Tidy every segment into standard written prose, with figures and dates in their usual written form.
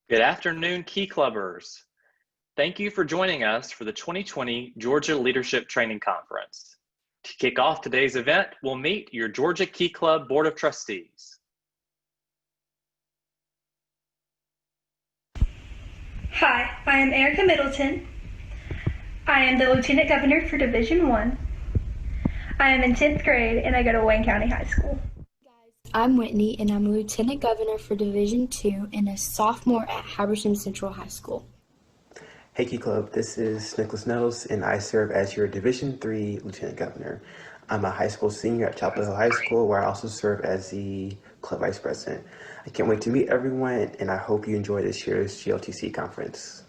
Good afternoon, Key Clubbers. Thank you for joining us for the 2020 Georgia Leadership Training Conference. To kick off today's event, we'll meet your Georgia Key Club Board of Trustees. Hi, I am Erica Middleton. I am the Lieutenant Governor for Division 1. I am in 10th grade and I go to Wayne County High School. I'm Whitney, and I'm a Lieutenant Governor for Division 2 and a sophomore at Habersham Central High School. Hey Key Club, this is Nicholas Nettles, and I serve as your Division 3 Lieutenant Governor. I'm a high school senior at Chapel Hill High School, where I also serve as the Club Vice President. I can't wait to meet everyone, and I hope you enjoy this year's GLTC conference.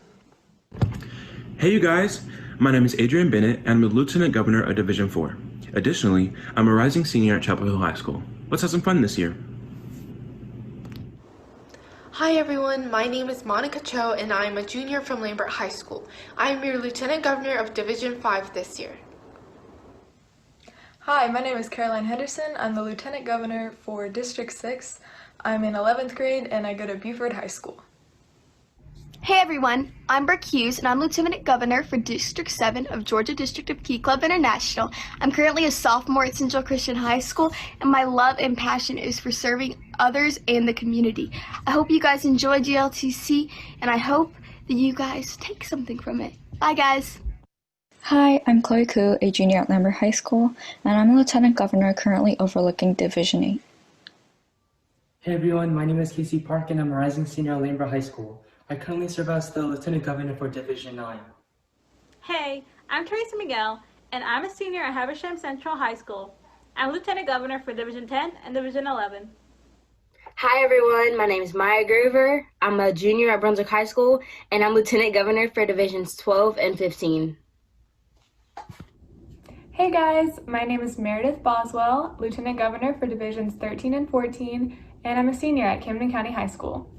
Hey you guys, my name is Adrian Bennett, and I'm the Lieutenant Governor of Division 4. Additionally, I'm a rising senior at Chapel Hill High School. Let's have some fun this year. Hi everyone, my name is Monica Cho and I am a junior from Lambert High School. I am your Lieutenant Governor of Division 5 this year. Hi, my name is Caroline Henderson. I'm the Lieutenant Governor for District 6. I'm in 11th grade and I go to Buford High School. Hey everyone, I'm Brooke Hughes and I'm Lieutenant Governor for District 7 of Georgia District of Key Club International. I'm currently a sophomore at Central Christian High School and my love and passion is for serving others and the community. I hope you guys enjoy GLTC and I hope that you guys take something from it. Bye guys. Hi, I'm Chloe Koo, a junior at Lambert High School, and I'm a Lieutenant Governor currently overlooking Division 8. Hey everyone, my name is Casey Park and I'm a rising senior at Lambert High School. I currently serve as the Lieutenant Governor for Division 9. Hey, I'm Teresa Miguel, and I'm a senior at Habersham Central High School. I'm Lieutenant Governor for Division 10 and Division 11. Hi everyone, my name is Maya Groover. I'm a junior at Brunswick High School, and I'm Lieutenant Governor for Divisions 12 and 15. Hey guys, my name is Meredith Boswell, Lieutenant Governor for Divisions 13 and 14, and I'm a senior at Camden County High School.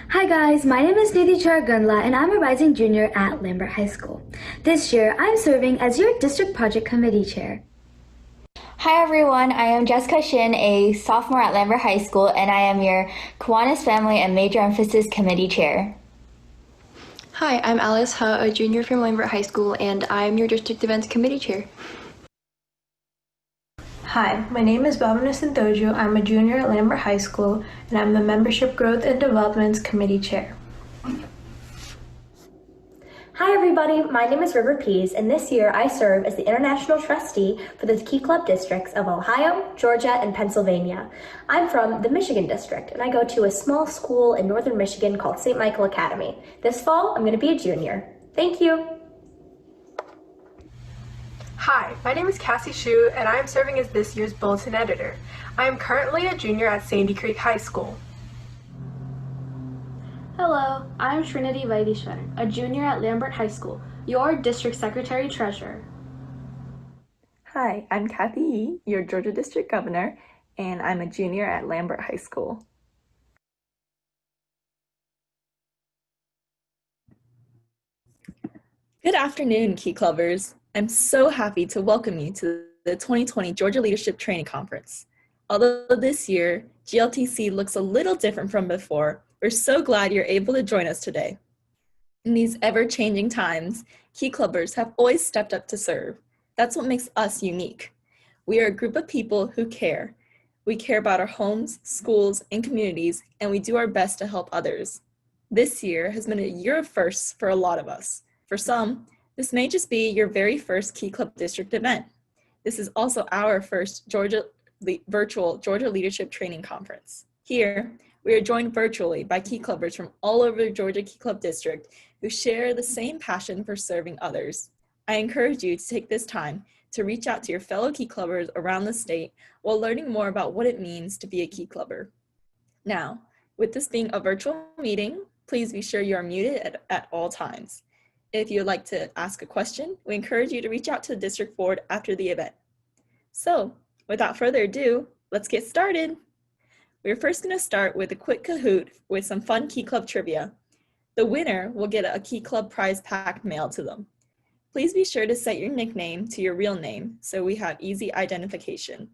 Hi guys, my name is Nidhi Charagunla and I'm a rising junior at Lambert High School. This year, I'm serving as your District Project Committee Chair. Hi everyone, I am Jessica Shin, a sophomore at Lambert High School, and I am your Kiwanis Family and Major Emphasis Committee Chair. Hi, I'm Alice Ha, a junior from Lambert High School, and I am your District Events Committee Chair. Hi, my name is Bhavana Santhoju. I'm a junior at Lambert High School and I'm the Membership Growth and Development Committee Chair. Hi everybody, my name is River Pease and this year I serve as the International Trustee for the Key Club Districts of Ohio, Georgia, and Pennsylvania. I'm from the Michigan District and I go to a small school in northern Michigan called St. Michael Academy. This fall, I'm going to be a junior. Thank you. Hi, my name is Cassie Shu and I am serving as this year's Bulletin Editor. I am currently a junior at Sandy Creek High School. Hello, I am Trinity Vaidishwaran, a junior at Lambert High School, your District Secretary Treasurer. Hi, I'm Kathy Yee, your Georgia District Governor, and I'm a junior at Lambert High School. Good afternoon, Key Clubbers. I'm so happy to welcome you to the 2020 Georgia Leadership Training Conference. Although this year, GLTC looks a little different from before, we're so glad you're able to join us today. In these ever-changing times, Key Clubbers have always stepped up to serve. That's what makes us unique. We are a group of people who care. We care about our homes, schools, and communities, and we do our best to help others. This year has been a year of firsts for a lot of us. For some, this may just be your very first Key Club District event. This is also our first virtual Georgia Leadership Training Conference. Here, we are joined virtually by Key Clubbers from all over the Georgia Key Club District who share the same passion for serving others. I encourage you to take this time to reach out to your fellow Key Clubbers around the state while learning more about what it means to be a Key Clubber. Now, with this being a virtual meeting, please be sure you are muted at all times. If you would like to ask a question, we encourage you to reach out to the district board after the event. So, without further ado, let's get started. We're first going to start with a quick Kahoot with some fun Key Club trivia. The winner will get a Key Club prize pack mailed to them. Please be sure to set your nickname to your real name so we have easy identification.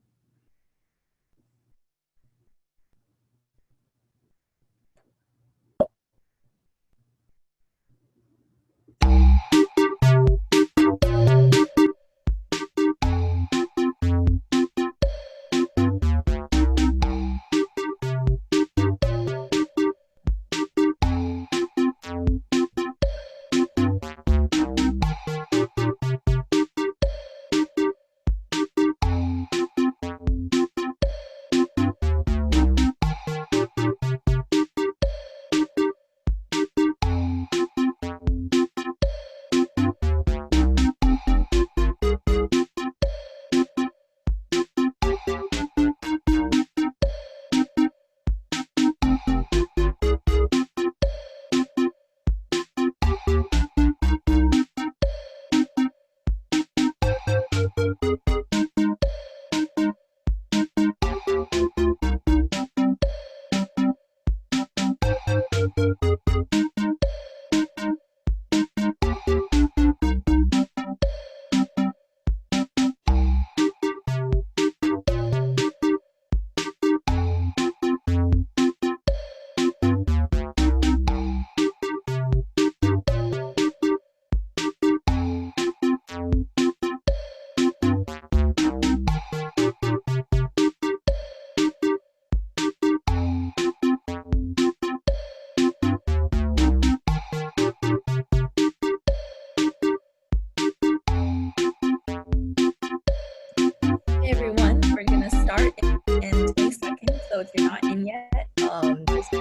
Hey everyone, we're gonna start in 20 seconds, so if you're not in yet, just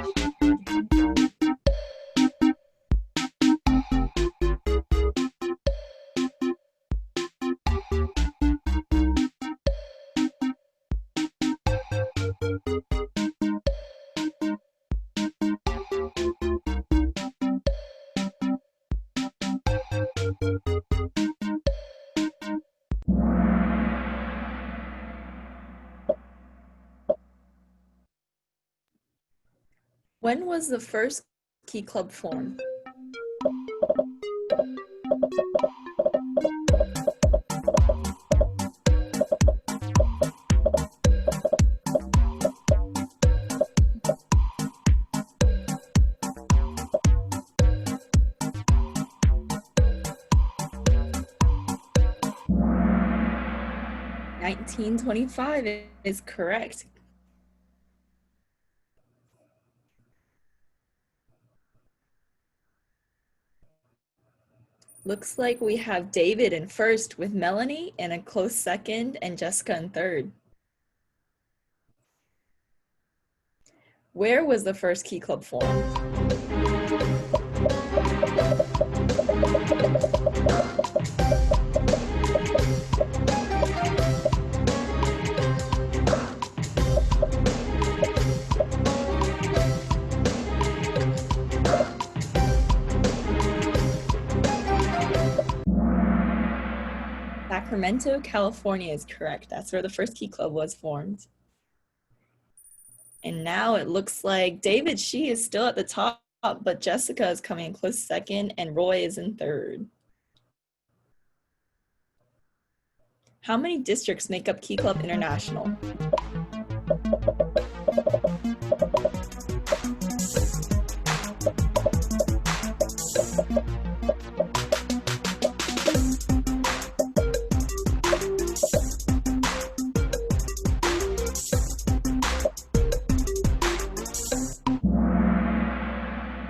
When was the first Key Club formed? (1925) is correct. Looks like we have David in first with Melanie in a close second and Jessica in third. Where was the first Key Club formed? Sacramento, California is correct. That's where the first Key Club was formed. And now it looks like David, she is still at the top, but Jessica is coming in close second and Roy is in third. How many districts make up Key Club International?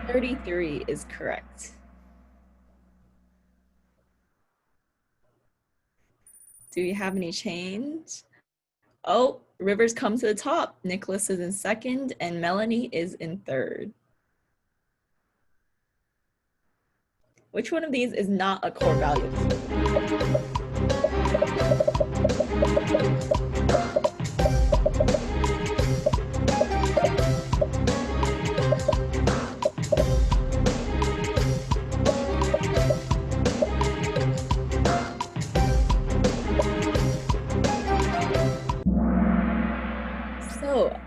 (33) is correct. Do you have any change? Oh, Rivers come to the top. Nicholas is in second and Melanie is in third. Which one of these is not a core value?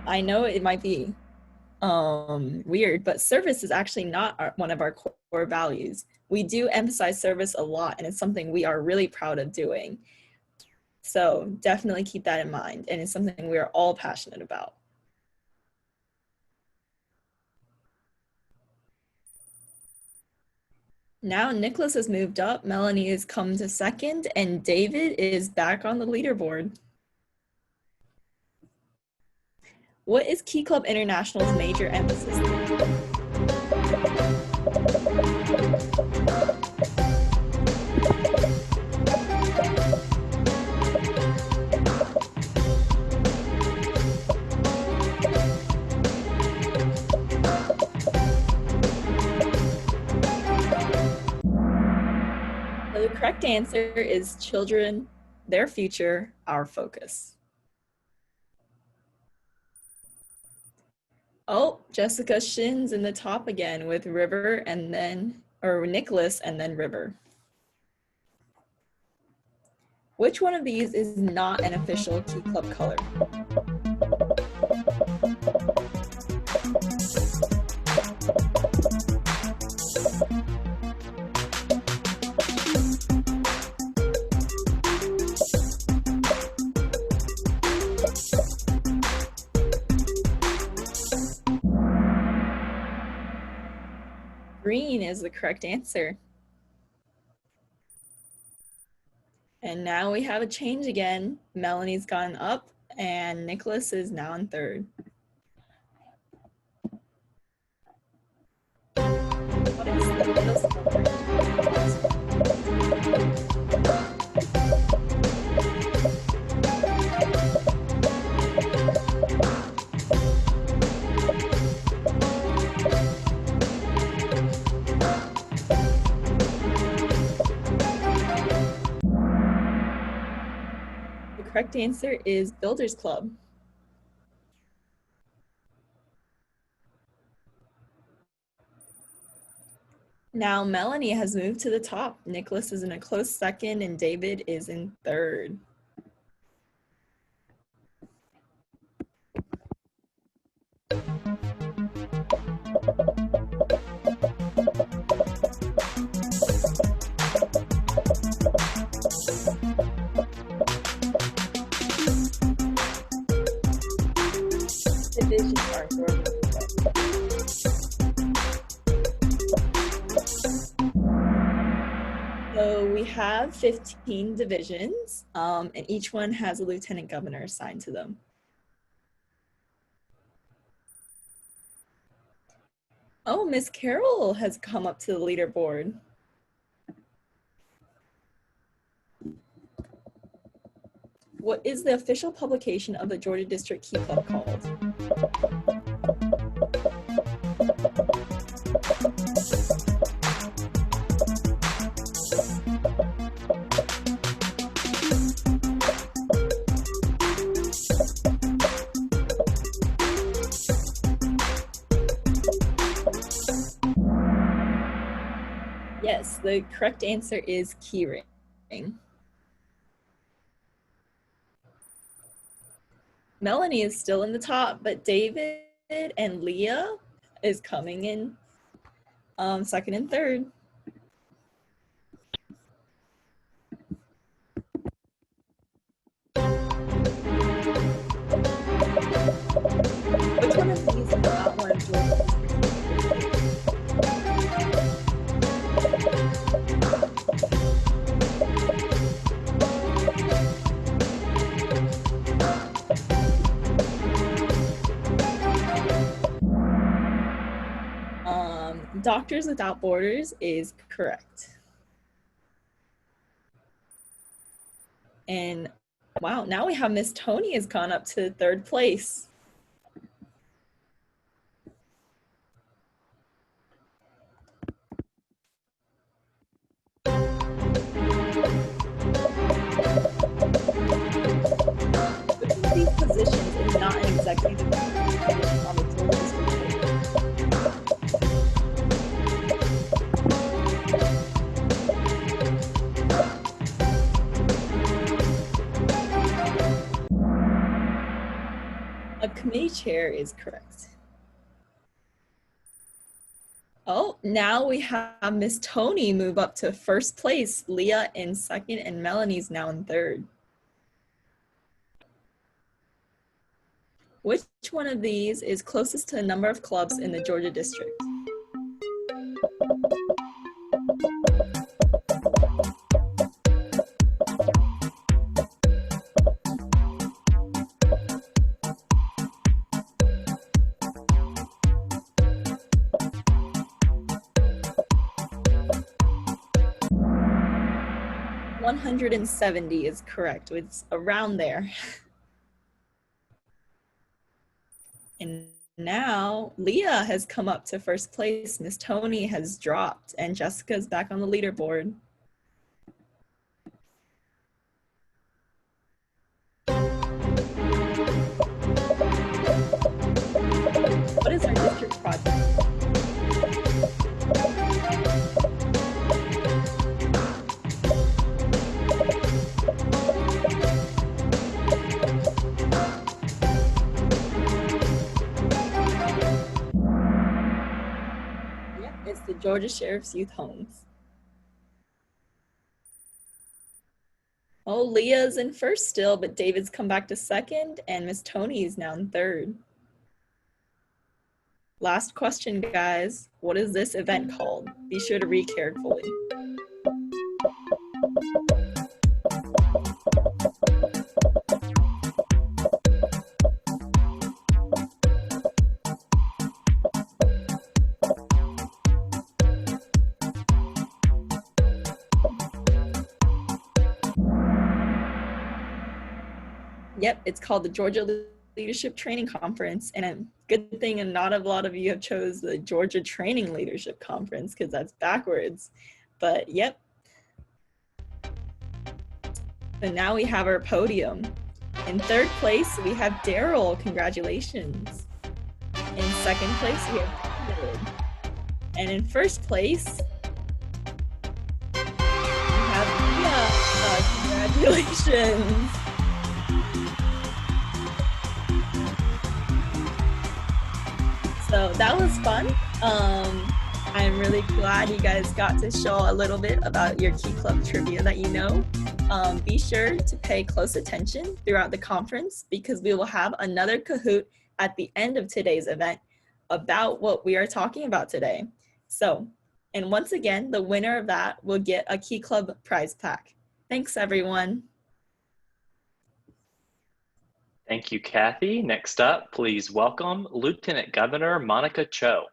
I know it might be weird, but service is actually not one of our core values. We do emphasize service a lot, and it's something we are really proud of doing. So definitely keep that in mind, and it's something we are all passionate about. Now Nicholas has moved up, Melanie has come to second, and David is back on the leaderboard. What is Key Club International's major emphasis? So the correct answer is children, their future, our focus. Oh, Jessica Shin's in the top again with River and then, or Nicholas and then River. Which one of these is not an official Key Club color? Green is the correct answer. And now we have a change again. Melanie's gone up and Nicholas is now in third. What is the middle school? correct answer is Builders Club. Now Melanie has moved to the top. Nicholas is in a close second and David is in third. Divisions are So we have 15 divisions, and each one has a lieutenant governor assigned to them. Oh, Miss Carol has come up to the leaderboard. What is the official publication of the Georgia District Key Club called? Yes, the correct answer is keyring. Melanie is still in the top, but David and Leah is coming in second and third. Which one of these is not one of Doctors Without Borders is correct. And wow, now we have Miss Tony has gone up to third place. Which of these positions is not an executive position on the Georgia District Board? A committee chair is correct. Oh, now we have Miss Tony move up to first place, Leah in second, and Melanie's now in third. Which one of these is closest to the number of clubs in the Georgia District? $170 is correct. It's around there. And now Leah has come up to first place. Miss Tony has dropped and Jessica's back on the leaderboard. What is our district project? It's the Georgia Sheriff's Youth Homes. Oh, Leah's in first still, but David's come back to second, and Miss Tony is now in third. Last question, guys. What is this event called? Be sure to read carefully. Yep, it's called the Georgia Leadership Training Conference, and a good thing and not a lot of you have chose the Georgia Training Leadership Conference because that's backwards, but yep. And now we have our podium. In third place, we have Daryl. Congratulations. In second place, we have David. And in first place, we have Mia. Congratulations. So that was fun. I'm really glad you guys got to show a little bit about your Key Club trivia that you know. Be sure to pay close attention throughout the conference because we will have another Kahoot at the end of today's event about what we are talking about today. So, and once again, the winner of that will get a Key Club prize pack. Thanks, everyone. Thank you, Kathy. Next up, please welcome Lieutenant Governor Monica Cho.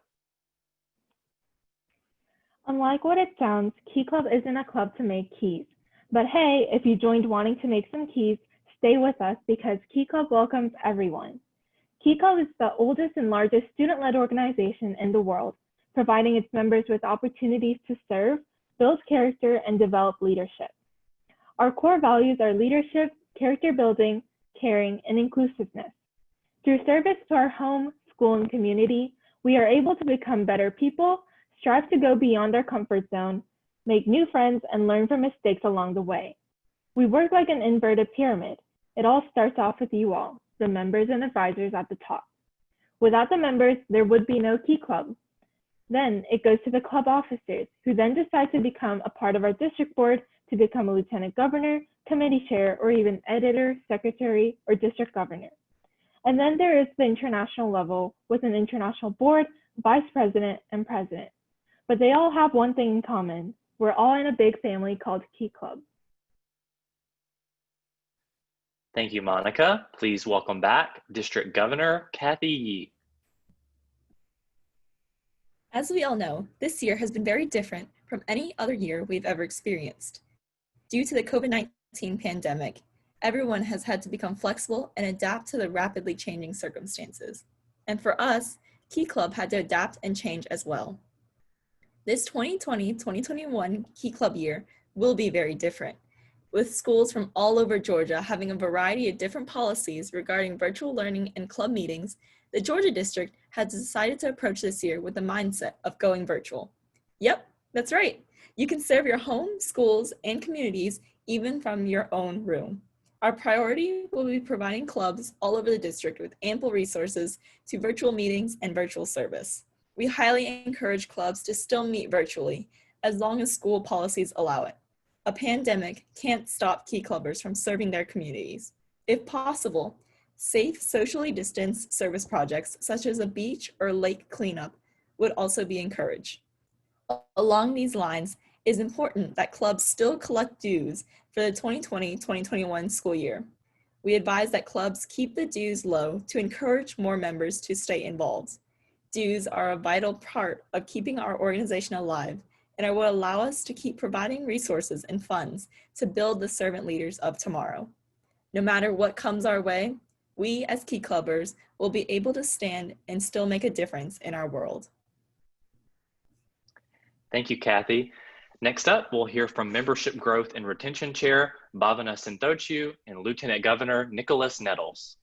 Unlike what it sounds, Key Club isn't a club to make keys. But hey, if you joined wanting to make some keys, stay with us because Key Club welcomes everyone. Key Club is the oldest and largest student-led organization in the world, providing its members with opportunities to serve, build character, and develop leadership. Our core values are leadership, character building, caring, and inclusiveness. Through service to our home, school, and community, we are able to become better people, strive to go beyond our comfort zone, make new friends, and learn from mistakes along the way. We work like an inverted pyramid. It all starts off with you all, the members and advisors at the top. Without the members, there would be no Key Club. Then it goes to the club officers, who then decide to become a part of our district board to become a lieutenant governor, committee chair, or even editor, secretary, or district governor. And then there is the international level with an international board, vice president, and president. But they all have one thing in common. We're all in a big family called Key Club. Thank you, Monica. Please welcome back District Governor Kathy Yee. As we all know, this year has been very different from any other year we've ever experienced. Due to the COVID-19 pandemic, everyone has had to become flexible and adapt to the rapidly changing circumstances. And for us, Key Club had to adapt and change as well. This 2020-2021 Key Club year will be very different, with schools from all over Georgia having a variety of different policies regarding virtual learning and club meetings. The Georgia District has decided to approach this year with the mindset of going virtual. Yep, that's right. You can serve your home, schools, and communities even from your own room. Our priority will be providing clubs all over the district with ample resources to virtual meetings and virtual service. We highly encourage clubs to still meet virtually as long as school policies allow it. A pandemic can't stop Key Clubbers from serving their communities. If possible, safe, socially distanced service projects such as a beach or lake cleanup would also be encouraged. Along these lines, it is important that clubs still collect dues for the 2020-2021 school year. We advise that clubs keep the dues low to encourage more members to stay involved. Dues are a vital part of keeping our organization alive and will allow us to keep providing resources and funds to build the servant leaders of tomorrow. No matter what comes our way, we as Key Clubbers will be able to stand and still make a difference in our world. Thank you, Kathy. Next up, we'll hear from Membership Growth and Retention Chair Bhavana Santhochu and Lieutenant Governor Nicholas Nettles.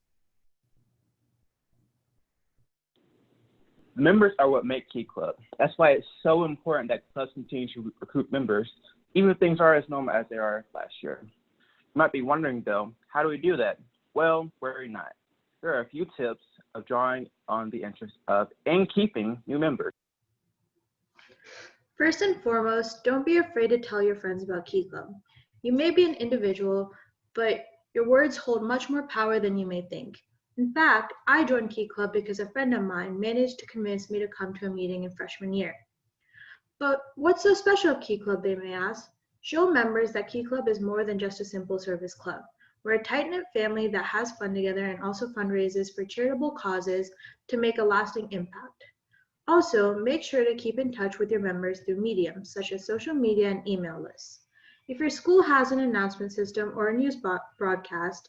Members are what make Key Club. That's why it's so important that clubs continue to recruit members, even if things are as normal as they are last year. You might be wondering though, how do we do that? Well, worry not. There are a few tips of drawing on the interest of and keeping new members. First and foremost, don't be afraid to tell your friends about Key Club. You may be an individual, but your words hold much more power than you may think. In fact, I joined Key Club because a friend of mine managed to convince me to come to a meeting in freshman year. But what's so special of Key Club, they may ask? Show members that Key Club is more than just a simple service club. We're a tight-knit family that has fun together and also fundraises for charitable causes to make a lasting impact. Also, make sure to keep in touch with your members through mediums such as social media and email lists. If your school has an announcement system or a news broadcast,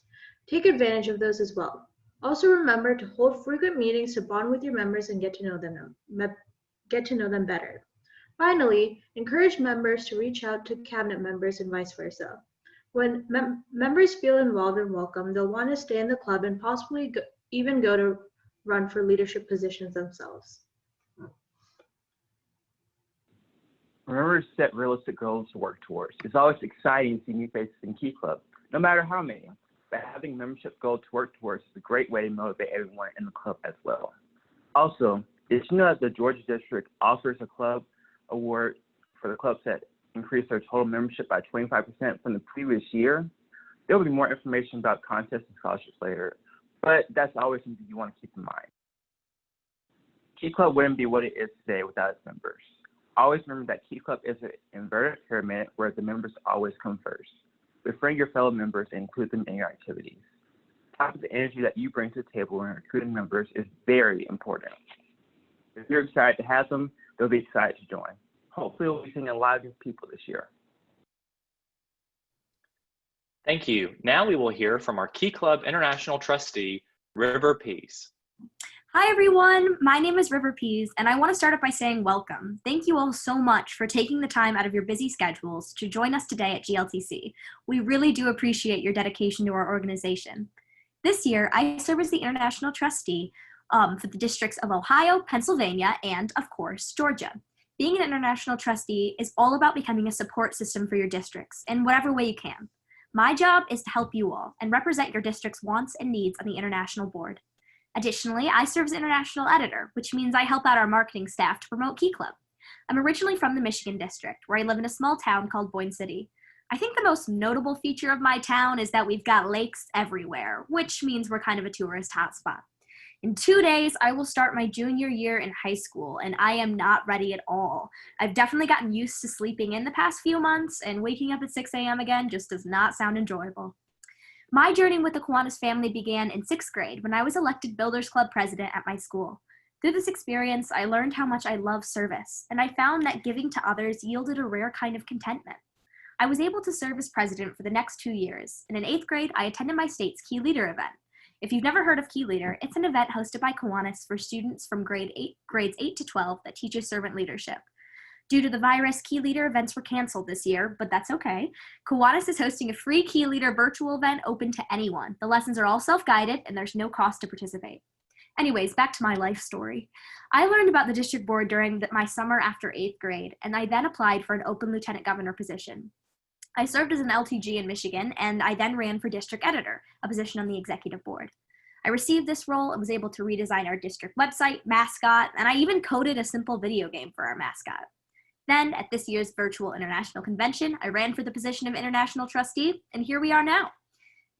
take advantage of those as well. Also remember to hold frequent meetings to bond with your members and get to know them better. Finally, encourage members to reach out to cabinet members and vice versa. When members feel involved and welcome, they'll want to stay in the club and possibly even go to run for leadership positions themselves. Remember to set realistic goals to work towards. It's always exciting to see new faces in Key Club, no matter how many. But having a membership goal to work towards is a great way to motivate everyone in the club as well. Also, did you know that the Georgia District offers a club award for the clubs that increase their total membership by 25% from the previous year? There will be more information about contests and scholarships later, but that's always something you want to keep in mind. Key Club wouldn't be what it is today without its members. Always remember that Key Club is an inverted pyramid where the members always come first. Befriend your fellow members and include them in your activities. Top of the energy that you bring to the table when recruiting members is very important. If you're excited to have them, they'll be excited to join. Hopefully we'll be seeing a lot of new people this year. Thank you. Now we will hear from our Key Club International Trustee, River Pease. Hi everyone, my name is River Pease, and I want to start off by saying welcome. Thank you all so much for taking the time out of your busy schedules to join us today at GLTC. We really do appreciate your dedication to our organization. This year, I serve as the International Trustee for the districts of Ohio, Pennsylvania, and, of course, Georgia. Being an International Trustee is all about becoming a support system for your districts in whatever way you can. My job is to help you all and represent your district's wants and needs on the International Board. Additionally, I serve as International Editor, which means I help out our marketing staff to promote Key Club. I'm originally from the Michigan District, where I live in a small town called Boyne City. I think the most notable feature of my town is that we've got lakes everywhere, which means we're kind of a tourist hotspot. In 2 days, I will start my junior year in high school, and I am not ready at all. I've definitely gotten used to sleeping in the past few months, and waking up at 6 a.m. again just does not sound enjoyable. My journey with the Kiwanis family began in 6th grade when I was elected Builders Club president at my school. Through this experience, I learned how much I love service, and I found that giving to others yielded a rare kind of contentment. I was able to serve as president for the next 2 years, and in 8th grade, I attended my state's Key Leader event. If you've never heard of Key Leader, it's an event hosted by Kiwanis for students from grades 8 to 12 that teaches servant leadership. Due to the virus, Key Leader events were canceled this year, but that's okay. Kiwanis is hosting a free Key Leader virtual event open to anyone. The lessons are all self-guided, and there's no cost to participate. Anyways, back to my life story. I learned about the district board during my summer after 8th grade, and I then applied for an open lieutenant governor position. I served as an LTG in Michigan, and I then ran for district editor, a position on the executive board. I received this role and was able to redesign our district website, mascot, and I even coded a simple video game for our mascot. Then, at this year's virtual international convention, I ran for the position of international trustee, and here we are now.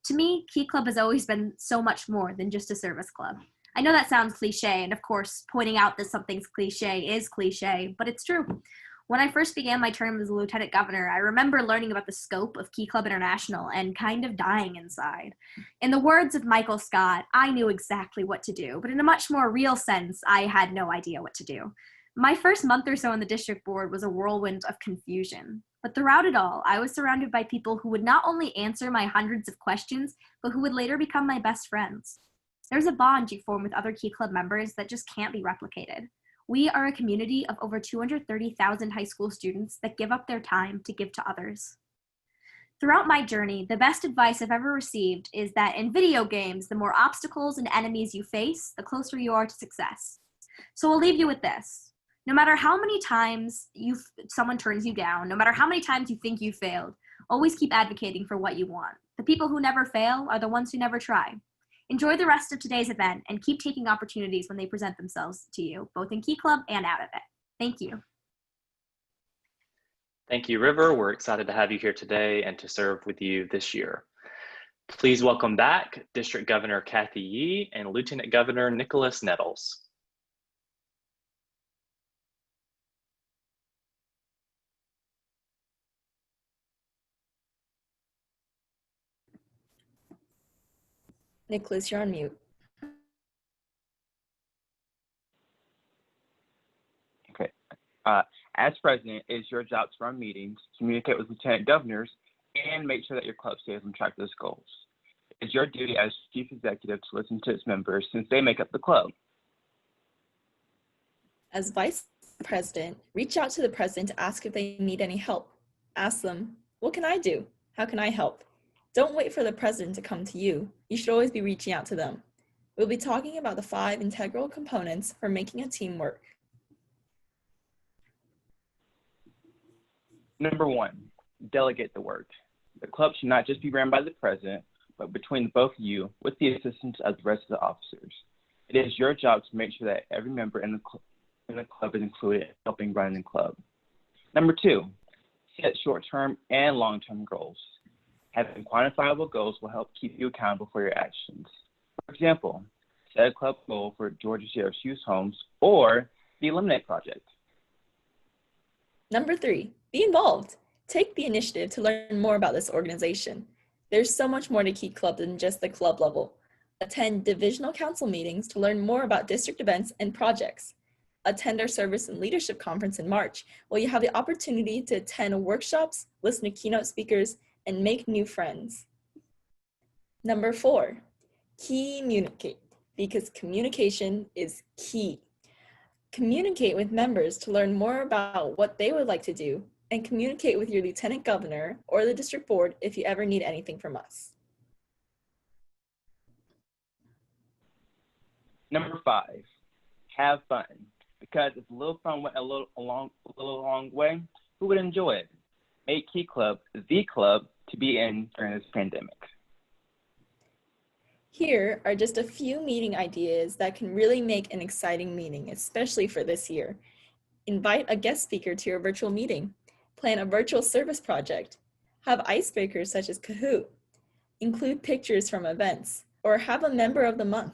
To me, Key Club has always been so much more than just a service club. I know that sounds cliche, and of course, pointing out that something's cliche is cliche, but it's true. When I first began my term as a lieutenant governor, I remember learning about the scope of Key Club International and kind of dying inside. In the words of Michael Scott, I knew exactly what to do, but in a much more real sense, I had no idea what to do. My first month or so on the district board was a whirlwind of confusion. But throughout it all, I was surrounded by people who would not only answer my hundreds of questions, but who would later become my best friends. There's a bond you form with other Key Club members that just can't be replicated. We are a community of over 230,000 high school students that give up their time to give to others. Throughout my journey, the best advice I've ever received is that in video games, the more obstacles and enemies you face, the closer you are to success. So I'll leave you with this. No matter how many times someone turns you down, no matter how many times you think you failed, always keep advocating for what you want. The people who never fail are the ones who never try. Enjoy the rest of today's event and keep taking opportunities when they present themselves to you, both in Key Club and out of it. Thank you. Thank you, River. We're excited to have you here today and to serve with you this year. Please welcome back District Governor Kathy Yee and Lieutenant Governor Nicholas Nettles. Nicholas, you're on mute. Okay. As president, it is your job to run meetings, communicate with lieutenant governors, and make sure that your club stays on track with its goals. It's your duty as chief executive to listen to its members since they make up the club. As vice president, reach out to the president to ask if they need any help. Ask them, what can I do? How can I help? Don't wait for the president to come to you. You should always be reaching out to them. We'll be talking about the 5 integral components for making a team work. Number 1, delegate the work. The club should not just be ran by the president, but between both of you with the assistance of the rest of the officers. It is your job to make sure that every member in the club is included in helping run the club. Number 2, set short-term and long-term goals. Having quantifiable goals will help keep you accountable for your actions. For example, set a club goal for Georgia Sheriff's Youth Homes or the Eliminate Project. Number 3, be involved. Take the initiative to learn more about this organization. There's so much more to Key Club than just the club level. Attend divisional council meetings to learn more about district events and projects. Attend our Service and Leadership Conference in March, where you have the opportunity to attend workshops, listen to keynote speakers, and make new friends. Number 4, communicate, because communication is key. Communicate with members to learn more about what they would like to do, and communicate with your lieutenant governor or the district board if you ever need anything from us. Number 5, have fun. Because if a little fun went a long way, who would enjoy it? Make Key Club the club to be in during this pandemic. Here are just a few meeting ideas that can really make an exciting meeting, especially for this year. Invite a guest speaker to your virtual meeting. Plan a virtual service project. Have icebreakers such as Kahoot. Include pictures from events, or have a member of the month.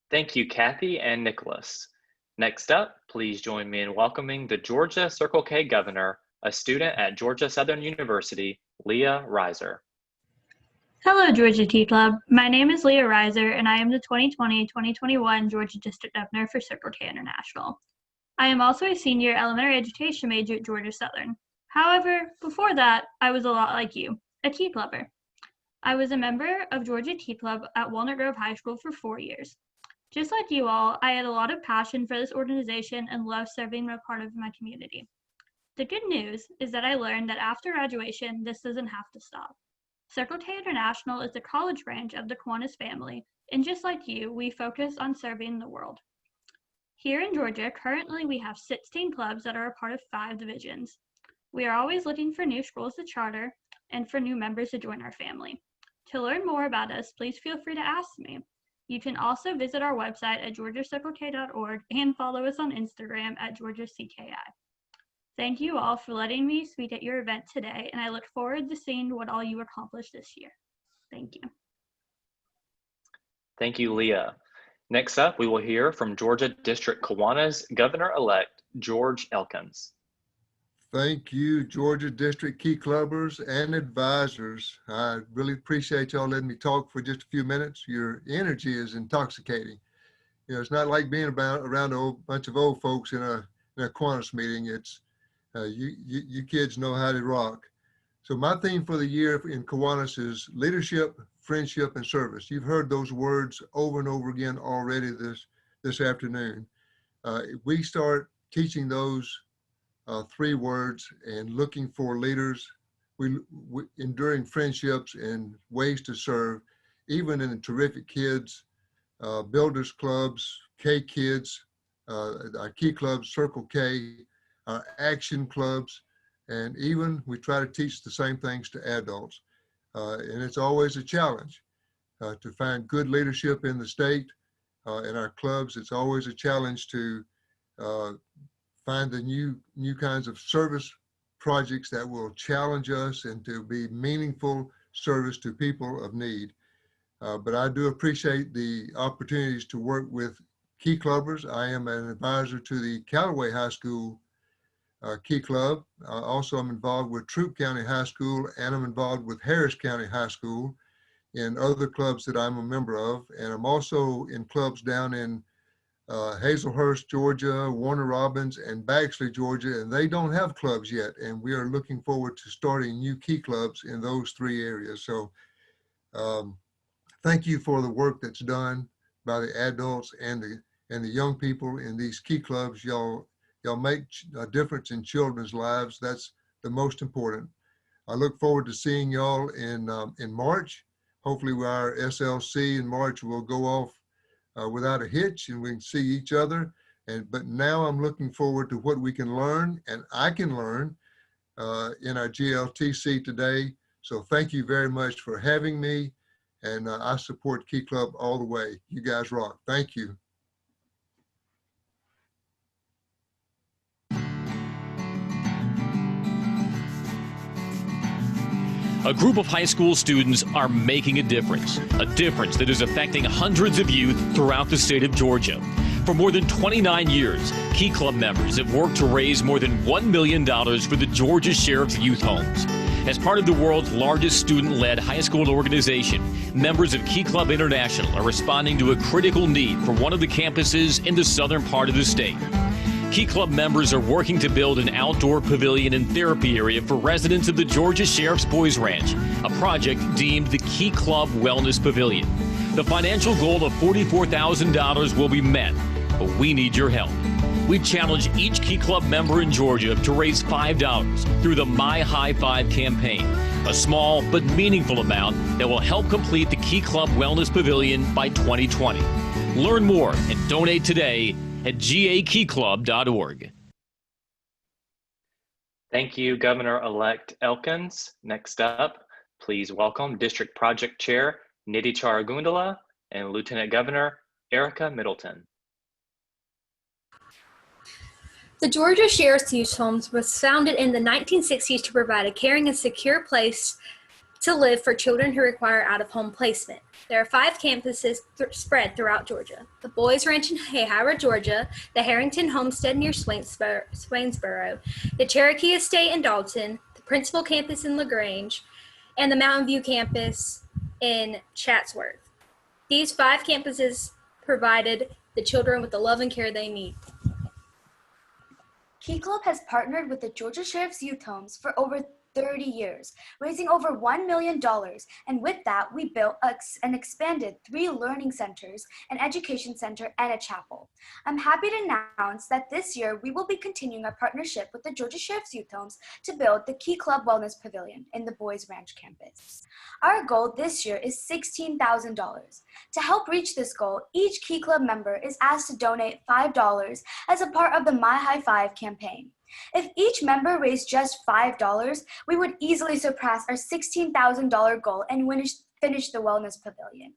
Thank you, Kathy and Nicholas. Next up, please join me in welcoming the Georgia Circle K Governor, a student at Georgia Southern University, Leah Reiser. Hello, Georgia Tea Club. My name is Leah Reiser, and I am the 2020-2021 Georgia District Governor for Circle K International. I am also a senior elementary education major at Georgia Southern. However, before that, I was a lot like you, a tea clubber. I was a member of Georgia Tea Club at Walnut Grove High School for 4 years. Just like you all, I had a lot of passion for this organization and loved serving a part of my community. The good news is that I learned that after graduation, this doesn't have to stop. Circle K International is the college branch of the Kiwanis family, and just like you, we focus on serving the world. Here in Georgia, currently we have 16 clubs that are a part of 5 divisions. We are always looking for new schools to charter and for new members to join our family. To learn more about us, please feel free to ask me. You can also visit our website at georgiacirclek.org and follow us on Instagram at georgiacki. Thank you all for letting me speak at your event today, and I look forward to seeing what all you accomplish this year. Thank you. Thank you, Leah. Next up, we will hear from Georgia District Kiwanis Governor-elect George Elkins. Thank you, Georgia District Key Clubbers and advisors. I really appreciate y'all letting me talk for just a few minutes. Your energy is intoxicating. You know, it's not like being around a bunch of old folks in a Kiwanis meeting. It's you kids know how to rock. So my theme for the year in Kiwanis is leadership, friendship, and service. You've heard those words over and over again already this afternoon. We start teaching those 3 words and looking for leaders, we enduring friendships and ways to serve, even in the terrific kids, builders clubs, K kids, our key clubs, Circle K, our action clubs, and even we try to teach the same things to adults. And it's always a challenge to find good leadership in the state, in our clubs. It's always a challenge to find the new kinds of service projects that will challenge us and to be meaningful service to people of need. But I do appreciate the opportunities to work with Key Clubbers. I am an advisor to the Callaway High School Key Club. Also, I'm involved with Troup County High School, and I'm involved with Harris County High School and other clubs that I'm a member of. And I'm also in clubs down in Hazelhurst, Georgia, Warner Robins, and Bagsley, Georgia, and they don't have clubs yet. And we are looking forward to starting new key clubs in those 3 areas. So thank you for the work that's done by the adults and the young people in these key clubs. Y'all Y'all make a difference in children's lives. That's the most important. I look forward to seeing y'all in March. Hopefully our SLC in March will go off without a hitch and we can see each other. But now I'm looking forward to what we can learn and I can learn in our GLTC today. So thank you very much for having me. And I support Key Club all the way. You guys rock. Thank you. A group of high school students are making a difference that is affecting hundreds of youth throughout the state of Georgia. For more than 29 years, Key Club members have worked to raise more than $1 million for the Georgia Sheriff's Youth Homes. As part of the world's largest student-led high school organization, members of Key Club International are responding to a critical need for one of the campuses in the southern part of the state. Key Club members are working to build an outdoor pavilion and therapy area for residents of the Georgia Sheriff's Boys Ranch, a project deemed the Key Club Wellness Pavilion. The financial goal of $44,000 will be met, but we need your help. We challenge each Key Club member in Georgia to raise $5 through the My High Five campaign, a small but meaningful amount that will help complete the Key Club Wellness Pavilion by 2020. Learn more and donate today at gakeyclub.org. Thank you, Governor-elect Elkins. Next up, please welcome District Project Chair Nidhi Charagundala and Lieutenant Governor Erica Middleton. The Georgia Sheriff's Youth Homes was founded in the 1960s to provide a caring and secure place to live for children who require out-of-home placement. There are 5 campuses spread throughout Georgia: the Boys Ranch in Howard, Georgia, the Harrington Homestead near Swainsboro, the Cherokee Estate in Dalton, the Principal Campus in LaGrange, and the Mountain View Campus in Chatsworth. These 5 campuses provided the children with the love and care they need. Key Club has partnered with the Georgia Sheriff's Youth Homes for over 30 years, raising over $1 million, and with that, we built and expanded 3 learning centers, an education center, and a chapel. I'm happy to announce that this year, we will be continuing our partnership with the Georgia Sheriff's Youth Homes to build the Key Club Wellness Pavilion in the Boys Ranch campus. Our goal this year is $16,000. To help reach this goal, each Key Club member is asked to donate $5 as a part of the My High Five campaign. If each member raised just $5, we would easily surpass our $16,000 goal and finish the Wellness Pavilion,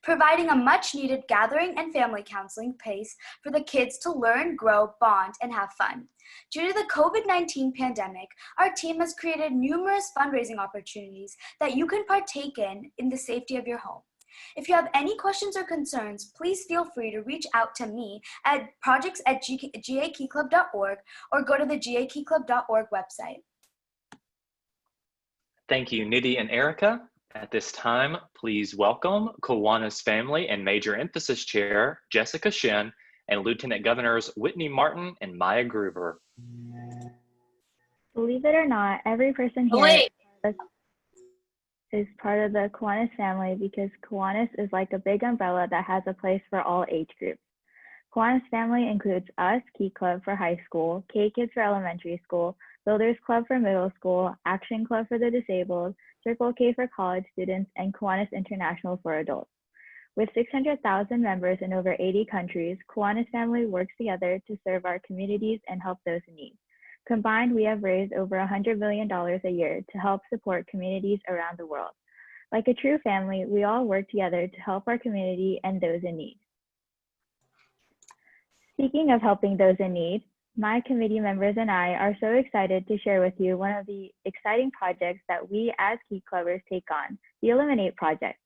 providing a much-needed gathering and family counseling place for the kids to learn, grow, bond, and have fun. Due to the COVID-19 pandemic, our team has created numerous fundraising opportunities that you can partake in the safety of your home. If you have any questions or concerns, please feel free to reach out to me at projects@gakeyclub.org or go to the gakeyclub.org website. Thank you, Nidhi and Erica. At this time, please welcome Kiwanis Family and Major Emphasis Chair Jessica Shin and Lieutenant Governors Whitney Martin and Maya Groover. Believe it or not, every person here is part of the Kiwanis family because Kiwanis is like a big umbrella that has a place for all age groups. Kiwanis family includes us, Key Club for high school, K Kids for elementary school, Builders Club for middle school, Action Club for the disabled, Circle K for college students, and Kiwanis International for adults. With 600,000 members in over 80 countries, Kiwanis family works together to serve our communities and help those in need. Combined, we have raised over $100 million a year to help support communities around the world. Like a true family, we all work together to help our community and those in need. Speaking of helping those in need, my committee members and I are so excited to share with you one of the exciting projects that we as Key Clubbers take on, the Eliminate Project.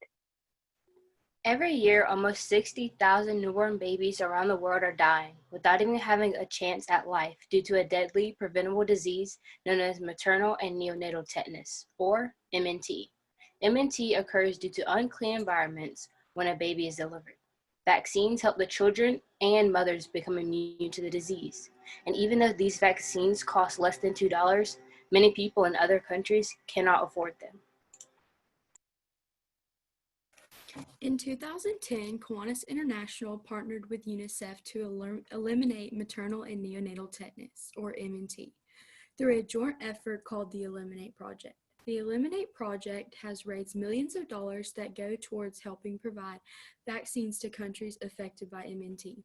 Every year, almost 60,000 newborn babies around the world are dying without even having a chance at life due to a deadly preventable disease known as maternal and neonatal tetanus, or MNT. MNT occurs due to unclean environments when a baby is delivered. Vaccines help the children and mothers become immune to the disease. And even though these vaccines cost less than $2, many people in other countries cannot afford them. In 2010, Kiwanis International partnered with UNICEF to eliminate maternal and neonatal tetanus, or MNT, through a joint effort called the Eliminate Project. The Eliminate Project has raised millions of dollars that go towards helping provide vaccines to countries affected by MNT.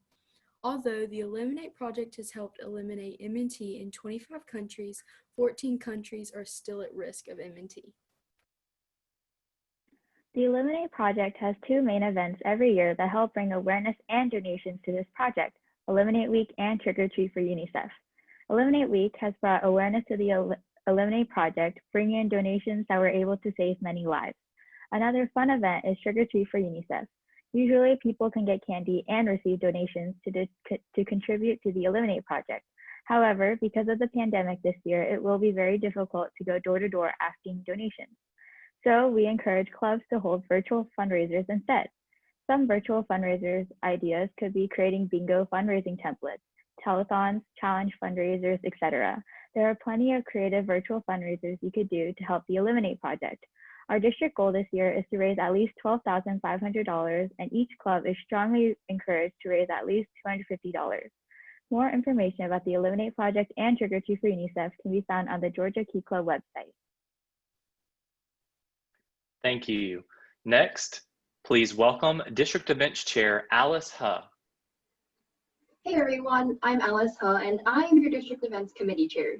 Although the Eliminate Project has helped eliminate MNT in 25 countries, 14 countries are still at risk of MNT. The Eliminate Project has two main events every year that help bring awareness and donations to this project, Eliminate Week and Trick or Treat for UNICEF. Eliminate Week has brought awareness to the Eliminate Project, bringing in donations that were able to save many lives. Another fun event is Trick or Treat for UNICEF. Usually people can get candy and receive donations to contribute to the Eliminate Project. However, because of the pandemic this year, it will be very difficult to go door to door asking donations. So we encourage clubs to hold virtual fundraisers instead. Some virtual fundraisers ideas could be creating bingo fundraising templates, telethons, challenge fundraisers, etc. There are plenty of creative virtual fundraisers you could do to help the Eliminate Project. Our district goal this year is to raise at least $12,500, and each club is strongly encouraged to raise at least $250. More information about the Eliminate Project and Trick or Treat for UNICEF can be found on the Georgia Key Club website. Thank you. Next, please welcome District Events Chair Alice Huh. Hey everyone, I'm Alice Huh, and I am your District Events Committee Chair.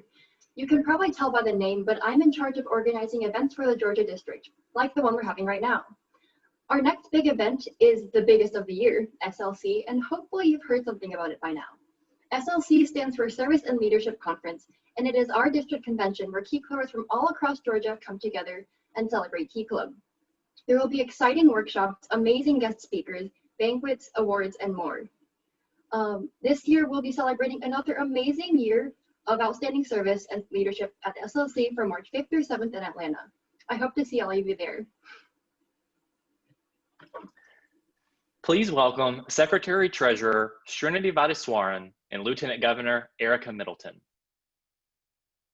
You can probably tell by the name, but I'm in charge of organizing events for the Georgia District, like the one we're having right now. Our next big event is the biggest of the year, SLC, and hopefully you've heard something about it by now. SLC stands for Service and Leadership Conference, and it is our district convention where Key Clubbers from all across Georgia come together and celebrate Key Club. There will be exciting workshops, amazing guest speakers, banquets, awards, and more. This year, we'll be celebrating another amazing year of outstanding service and leadership at SLC from March 5th through 7th in Atlanta. I hope to see all of you there. Please welcome Secretary Treasurer Srinidhi Vadiswaran and Lieutenant Governor Erica Middleton.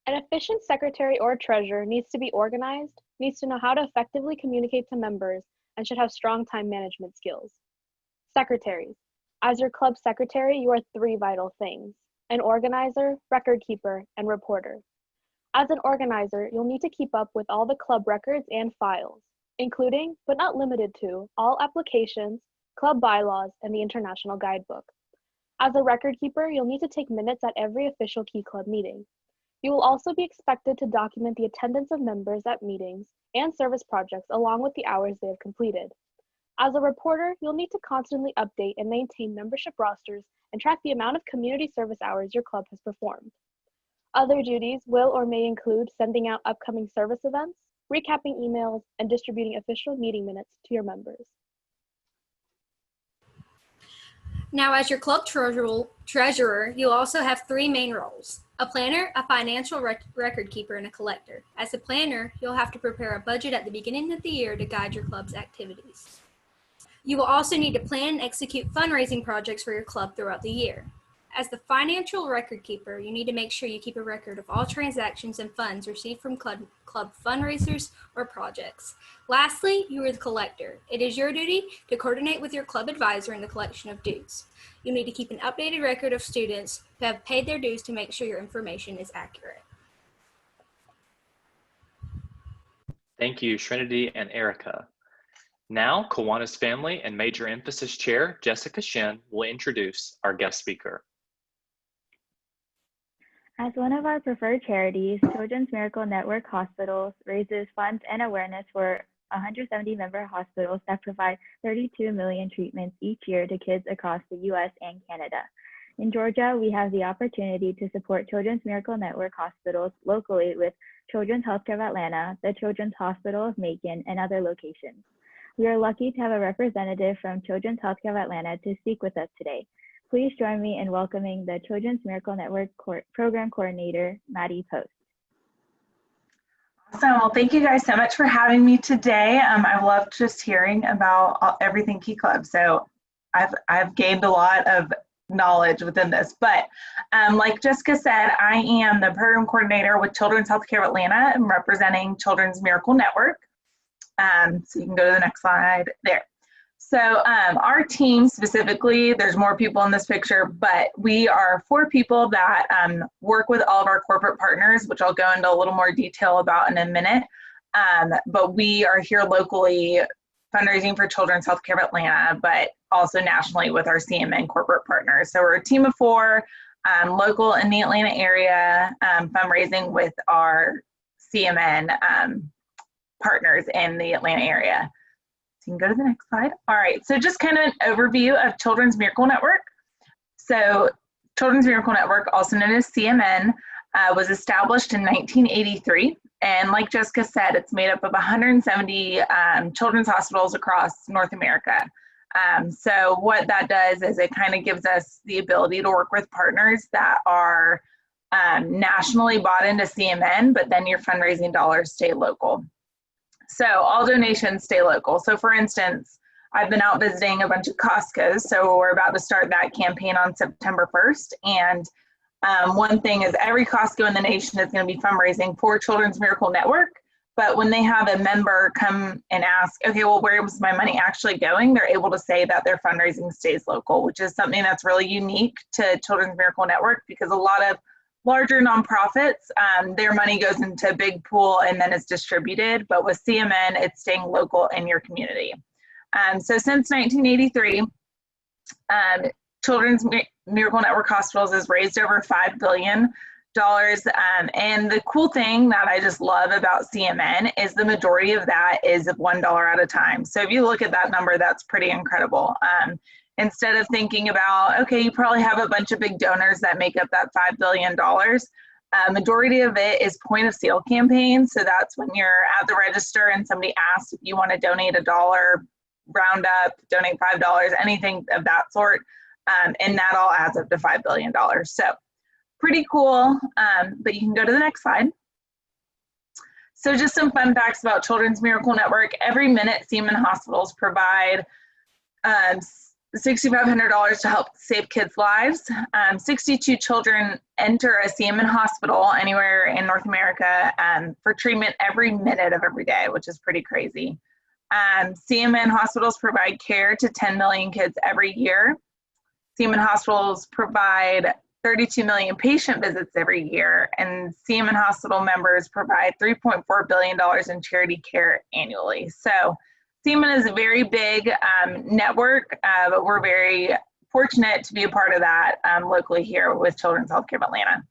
An efficient secretary or treasurer needs to be organized, needs to know how to effectively communicate to members, and should have strong time management skills. Secretaries. As your club secretary, you are three vital things: an organizer, record keeper, and reporter. As an organizer, you'll need to keep up with all the club records and files, including, but not limited to, all applications, club bylaws, and the International Guidebook. As a record keeper, you'll need to take minutes at every official Key Club meeting. You will also be expected to document the attendance of members at meetings and service projects along with the hours they have completed. As a reporter, you'll need to constantly update and maintain membership rosters and track the amount of community service hours your club has performed. Other duties will or may include sending out upcoming service events, recapping emails, and distributing official meeting minutes to your members. Now, as your club treasurer, you'll also have three main roles: a planner, a financial record keeper, and a collector. As a planner, you'll have to prepare a budget at the beginning of the year to guide your club's activities. You will also need to plan and execute fundraising projects for your club throughout the year. As the financial record keeper, you need to make sure you keep a record of all transactions and funds received from club fundraisers or projects. Lastly, you are the collector. It is your duty to coordinate with your club advisor in the collection of dues. You need to keep an updated record of students who have paid their dues to make sure your information is accurate. Thank you, Srinidhi and Erica. Now, Kiwanis Family and Major Emphasis Chair Jessica Shin will introduce our guest speaker. As one of our preferred charities, Children's Miracle Network Hospitals raises funds and awareness for 170 member hospitals that provide 32 million treatments each year to kids across the U.S. and Canada. In Georgia, we have the opportunity to support Children's Miracle Network hospitals locally with Children's Healthcare of Atlanta, the Children's Hospital of Macon, and other locations. We are lucky to have a representative from Children's Healthcare of Atlanta to speak with us today. Please join me in welcoming the Children's Miracle Network Program Coordinator, Maddie Post. Awesome. Well, thank you guys so much for having me today. I loved just hearing about everything Key Club. So I've gained a lot of knowledge within this, but like Jessica said, I am the program coordinator with Children's Healthcare of Atlanta. I'm representing Children's Miracle Network. So you can go to the next slide there. So our team specifically, there's more people in this picture, but we are 4 people that work with all of our corporate partners, which I'll go into a little more detail about in a minute. But we are here locally fundraising for Children's Healthcare of Atlanta, but also nationally with our CMN corporate partners. So we're a team of 4, local in the Atlanta area, fundraising with our CMN partners in the Atlanta area. So you can go to the next slide. All right, so just kind of an overview of Children's Miracle Network. So Children's Miracle Network, also known as CMN, was established in 1983. And like Jessica said, it's made up of 170 children's hospitals across North America. So what that does is it kind of gives us the ability to work with partners that are nationally bought into CMN, but then your fundraising dollars stay local. So all donations stay local. So for instance, I've been out visiting a bunch of Costco's. So we're about to start that campaign on September 1st. And one thing is every Costco in the nation is going to be fundraising for Children's Miracle Network. But when they have a member come and ask, okay, well, where was my money actually going? They're able to say that their fundraising stays local, which is something that's really unique to Children's Miracle Network, because a lot of larger nonprofits, their money goes into a big pool and then is distributed. But with CMN, it's staying local in your community. So since 1983, Children's Miracle Network Hospitals has raised over $5 billion. And the cool thing that I just love about CMN is the majority of that is $1 at a time. So if you look at that number, that's pretty incredible. Instead of thinking about, okay, you probably have a bunch of big donors that make up that $5 billion, majority of it is point of sale campaigns. So that's when you're at the register and somebody asks if you want to donate $1, round up, donate $5, anything of that sort. And that all adds up to $5 billion. So pretty cool, but you can go to the next slide. So just some fun facts about Children's Miracle Network. Every minute, CMN hospitals provide $6,500 to help save kids' lives. 62 children enter a CMN hospital anywhere in North America for treatment every minute of every day, which is pretty crazy. CMN hospitals provide care to 10 million kids every year. CMN hospitals provide 32 million patient visits every year, and CMN hospital members provide $3.4 billion in charity care annually. So CMN is a very big network, but we're very fortunate to be a part of that locally here with Children's Healthcare of Atlanta.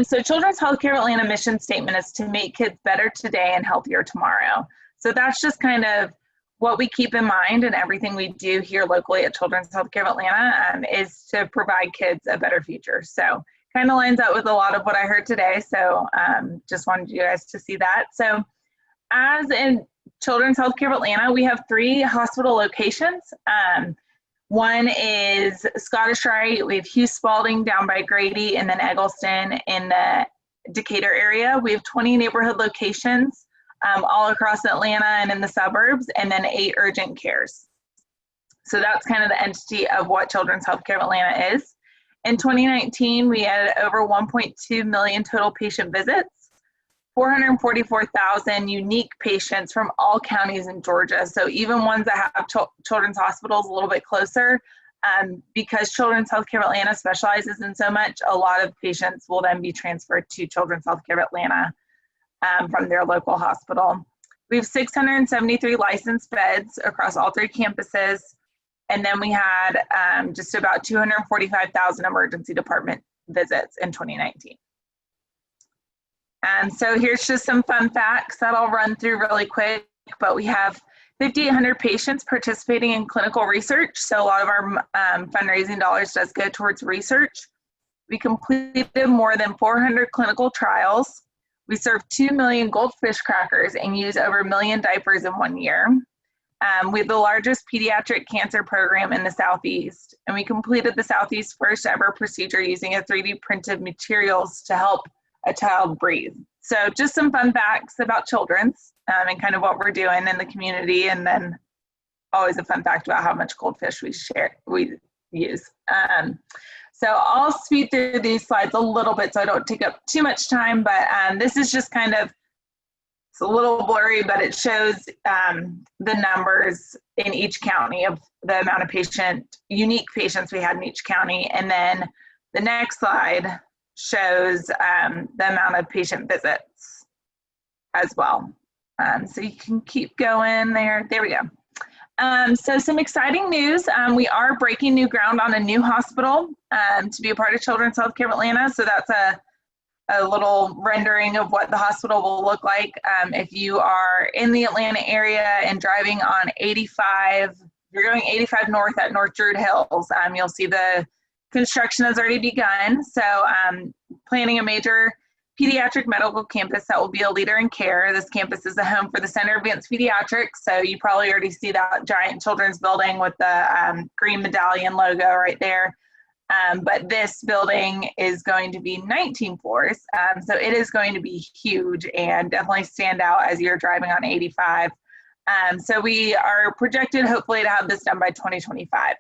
So Children's Healthcare of Atlanta mission statement is to make kids better today and healthier tomorrow. So that's just kind of what we keep in mind, and everything we do here locally at Children's Healthcare of Atlanta is to provide kids a better future. So kind of lines up with a lot of what I heard today. So just wanted you guys to see that. So as in Children's Healthcare of Atlanta, we have 3 hospital locations. One is Scottish Rite, we have Hugh Spalding down by Grady, and then Eggleston in the Decatur area. We have 20 neighborhood locations all across Atlanta and in the suburbs, and then 8 urgent cares. So that's kind of the entity of what Children's Healthcare of Atlanta is. In 2019, we had over 1.2 million total patient visits, 444,000 unique patients from all counties in Georgia. So even ones that have children's hospitals a little bit closer, because Children's Healthcare of Atlanta specializes in so much, a lot of patients will then be transferred to Children's Healthcare of Atlanta from their local hospital. We have 673 licensed beds across all 3 campuses. And then we had just about 245,000 emergency department visits in 2019. And so here's just some fun facts that I'll run through really quick, but we have 5,800 patients participating in clinical research. So a lot of our fundraising dollars does go towards research. We completed more than 400 clinical trials. We serve 2 million goldfish crackers and use over 1 million diapers in 1 year. We have the largest pediatric cancer program in the Southeast, and we completed the Southeast's first ever procedure using a 3D printed materials to help a child breathe. So just some fun facts about children's and kind of what we're doing in the community, and then always a fun fact about how much goldfish we use. So I'll speed through these slides a little bit so I don't take up too much time, but this is just kind of it's a little blurry, but it shows the numbers in each county of the amount of unique patients we had in each county. And then the next slide shows the amount of patient visits as well. So you can keep going there. There we go. So some exciting news. We are breaking new ground on a new hospital to be a part of Children's Healthcare of Atlanta. So that's a little rendering of what the hospital will look like. If you are in the Atlanta area and driving on 85, you're going 85 north at North Druid Hills, you'll see the construction has already begun. So planning a major pediatric medical campus that will be a leader in care. This campus is a home for the Center of Advanced Pediatrics. So you probably already see that giant children's building with the green medallion logo right there. But this building is going to be 19 floors. So it is going to be huge and definitely stand out as you're driving on 85. So we are projected hopefully to have this done by 2025.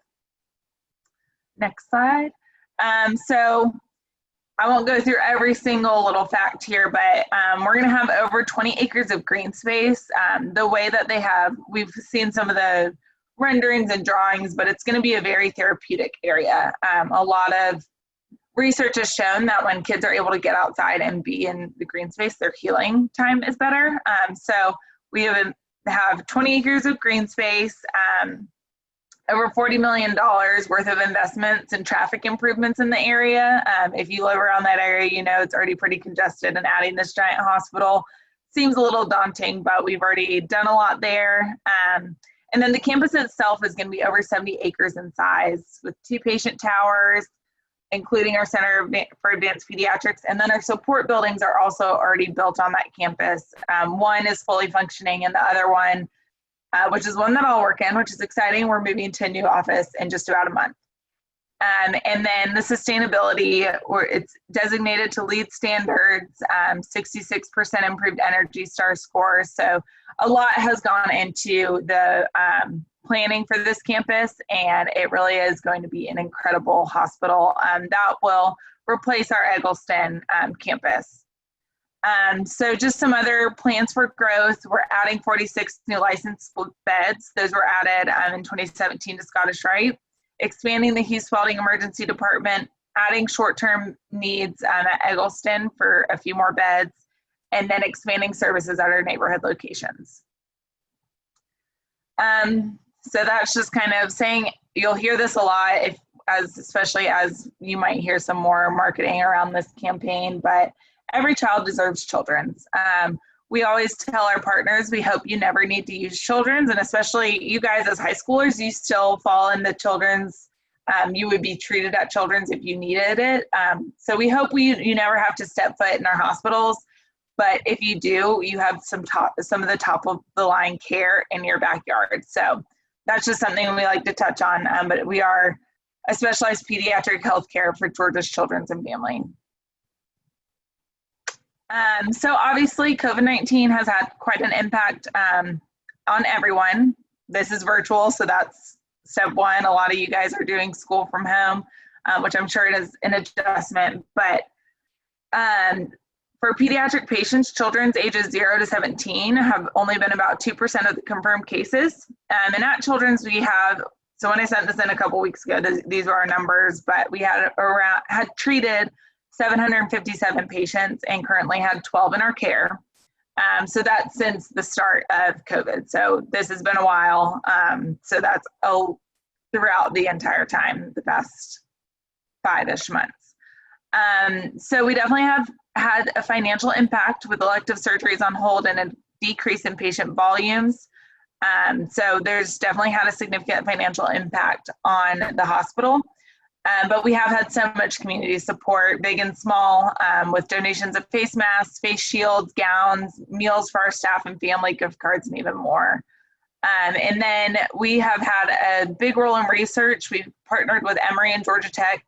Next slide. So I won't go through every single little fact here, but we're going to have over 20 acres of green space. The way that they have, we've seen some of the renderings and drawings, but it's going to be a very therapeutic area. A lot of research has shown that when kids are able to get outside and be in the green space, their healing time is better. So we have 20 acres of green space, over $40 million worth of investments and traffic improvements in the area. If you live around that area, you know it's already pretty congested, and adding this giant hospital seems a little daunting, but we've already done a lot there. And then the campus itself is going to be over 70 acres in size with 2 patient towers, including our Center for Advanced Pediatrics. And then our support buildings are also already built on that campus. One is fully functioning, and the other one, which is one that I'll work in, which is exciting. We're moving to a new office in just about a month. And then the sustainability, it's designated to LEED standards, 66% improved Energy Star score. So a lot has gone into the planning for this campus, and it really is going to be an incredible hospital that will replace our Eggleston campus. So just some other plans for growth. We're adding 46 new licensed beds. Those were added in 2017 to Scottish Rite. Expanding the Hughes Spalding Emergency Department, adding short-term needs at Eggleston for a few more beds, and then expanding services at our neighborhood locations. So that's just kind of saying, you'll hear this a lot, especially as you might hear some more marketing around this campaign, but every child deserves children's. We always tell our partners, we hope you never need to use children's, and especially you guys as high schoolers, you still fall in the children's, you would be treated at children's if you needed it. So we hope you never have to step foot in our hospitals, but if you do, you have some of the top of the line care in your backyard. So that's just something we like to touch on, but we are a specialized pediatric healthcare for Georgia's children's and family. So obviously COVID-19 has had quite an impact on everyone. This is virtual, so that's step one. A lot of you guys are doing school from home, which I'm sure it is an adjustment, but for pediatric patients, children's ages 0 to 17 have only been about 2% of the confirmed cases. And at children's we have, so when I sent this in a couple weeks ago, these were our numbers, but we had treated 757 patients and currently had 12 in our care. So that's since the start of COVID. So this has been a while. So that's throughout the entire time, the past 5-ish months. So we definitely have had a financial impact with elective surgeries on hold and a decrease in patient volumes. So there's definitely had a significant financial impact on the hospital. But we have had so much community support, big and small, with donations of face masks, face shields, gowns, meals for our staff and family, gift cards, and even more. And then we have had a big role in research. We've partnered with Emory and Georgia Tech,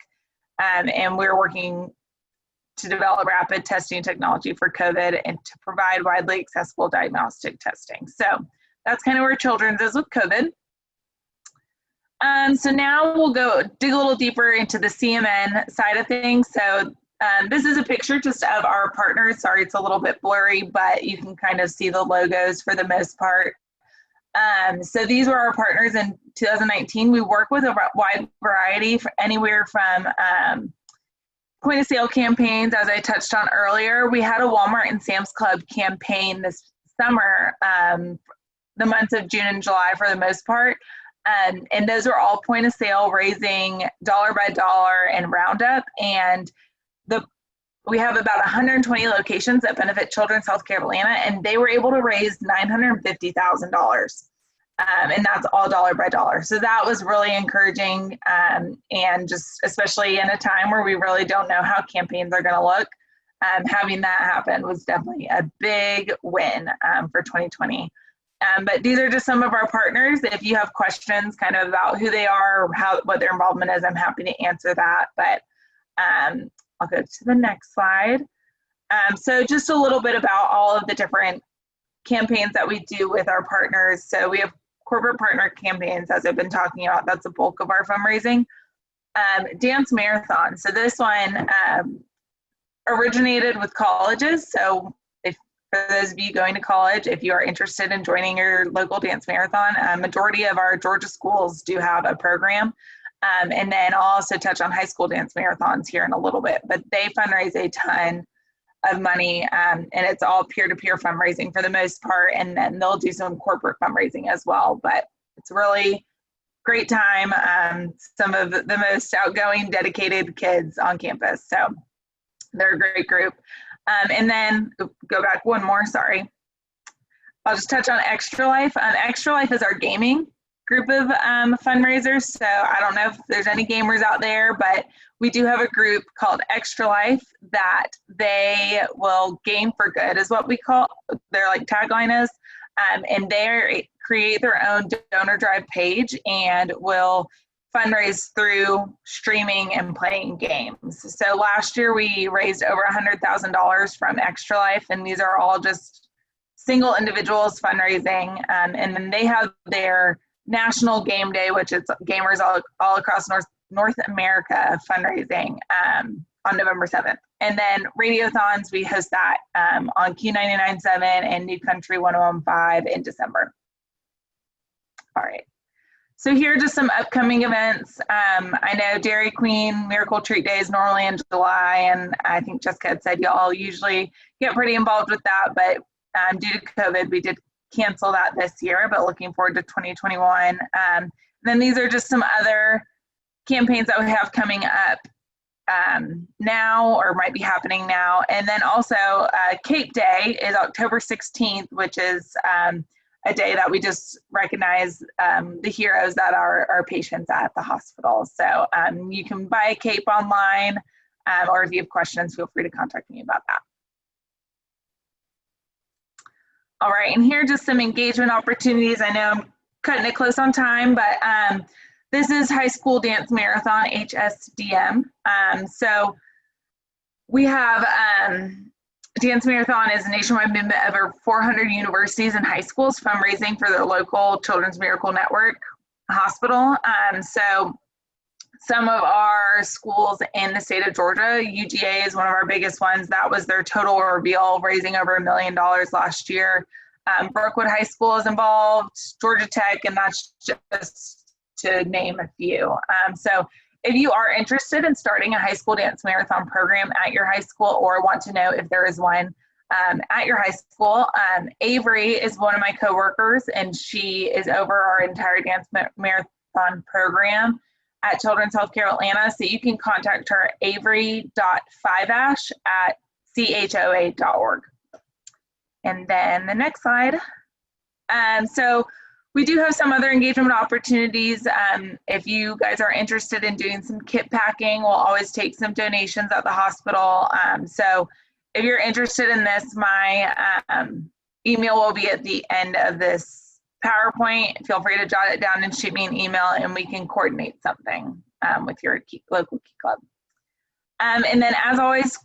and we're working to develop rapid testing technology for COVID and to provide widely accessible diagnostic testing. So that's kind of where children's is with COVID. So now we'll dig a little deeper into the CMN side of things. So This is a picture just of our partners. Sorry, it's a little bit blurry, but you can kind of see the logos for the most part. So these were our partners in 2019. We work with a wide variety, anywhere from point of sale campaigns, as I touched on earlier. We had a Walmart and Sam's Club campaign this summer, the months of June and July for the most part. And those are all point of sale, raising dollar by dollar and roundup. And we have about 120 locations that benefit Children's Healthcare of Atlanta, and they were able to raise $950,000. And that's all dollar by dollar. So that was really encouraging. And just especially in a time where we really don't know how campaigns are going to look, having that happen was definitely a big win for 2020. But these are just some of our partners. If you have questions kind of about who they are or what their involvement is, I'm happy to answer that. But I'll go to the next slide. So just a little bit about all of the different campaigns that we do with our partners. So we have corporate partner campaigns, as I've been talking about. That's the bulk of our fundraising. Dance marathon. So this one originated with colleges. So for those of you going to college, if you are interested in joining your local dance marathon, majority of our Georgia schools do have a program. And then I'll also touch on high school dance marathons here in a little bit, but they fundraise a ton of money, and it's all peer-to-peer fundraising for the most part, and then they'll do some corporate fundraising as well. But it's a really great time. Some of the most outgoing, dedicated kids on campus, so they're a great group. And then go back one more, sorry. I'll just touch on Extra Life. Extra Life is our gaming group of fundraisers. So I don't know if there's any gamers out there, but we do have a group called Extra Life that they will game for good is what we call their like tagline is. And they create their own donor drive page and will fundraise through streaming and playing games. So last year we raised over $100,000 from Extra Life, and these are all just single individuals fundraising. And then they have their National Game Day, which is gamers all across North America fundraising on November 7th. And then radiothons, we host that on Q99.7 and New Country 101.5 in December. All right. So here are just some upcoming events. I know Dairy Queen Miracle Treat Day is normally in July, and I think Jessica had said y'all usually get pretty involved with that, but due to COVID, we did cancel that this year, but looking forward to 2021. Then these are just some other campaigns that we have coming up now or might be happening now. And then also Cape Day is October 16th, which is a day that we just recognize the heroes that are our patients at the hospital. So you can buy a cape online, or if you have questions, feel free to contact me about that. All right, and here are just some engagement opportunities. I know I'm cutting it close on time, but this is High School Dance Marathon, HSDM. So we have Dance Marathon is a nationwide movement of over 400 universities and high schools fundraising for their local Children's Miracle Network hospital. So some of our schools in the state of Georgia, UGA is one of our biggest ones. That was their total reveal, raising over $1 million last year. Brookwood High School is involved, Georgia Tech, and that's just to name a few. So if you are interested in starting a high school dance marathon program at your high school or want to know if there is one at your high school, Avery is one of my coworkers, and she is over our entire dance marathon program at Children's Healthcare Atlanta. So you can contact her, avery.5ash@choa.org. And then the next slide. So we do have some other engagement opportunities. If you guys are interested in doing some kit packing, we'll always take some donations at the hospital. So if you're interested in this, my email will be at the end of this PowerPoint. Feel free to jot it down and shoot me an email, and we can coordinate something with your local Key Club. And then as always,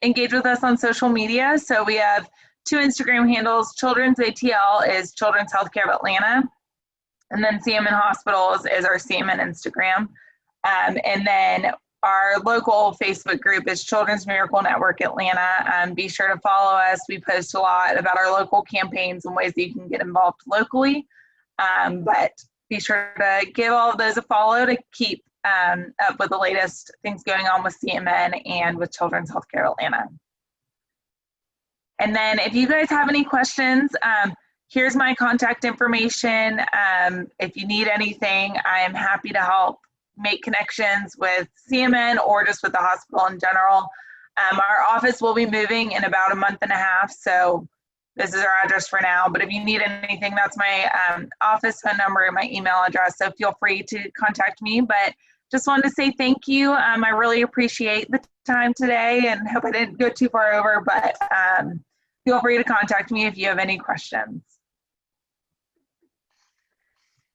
engage with us on social media. So we have 2 Instagram handles. Children's ATL is Children's Healthcare of Atlanta, and then CMN Hospitals is our CMN Instagram. And then our local Facebook group is Children's Miracle Network Atlanta. Be sure to follow us. We post a lot about our local campaigns and ways that you can get involved locally. But be sure to give all of those a follow to keep up with the latest things going on with CMN and with Children's Healthcare Atlanta. And then if you guys have any questions, here's my contact information. If you need anything, I am happy to help make connections with CMN or just with the hospital in general. Our office will be moving in about a month and a half, so this is our address for now. But if you need anything, that's my office phone number and my email address, so feel free to contact me. But just wanted to say thank you. I really appreciate the time today and hope I didn't go too far over, but feel free to contact me if you have any questions.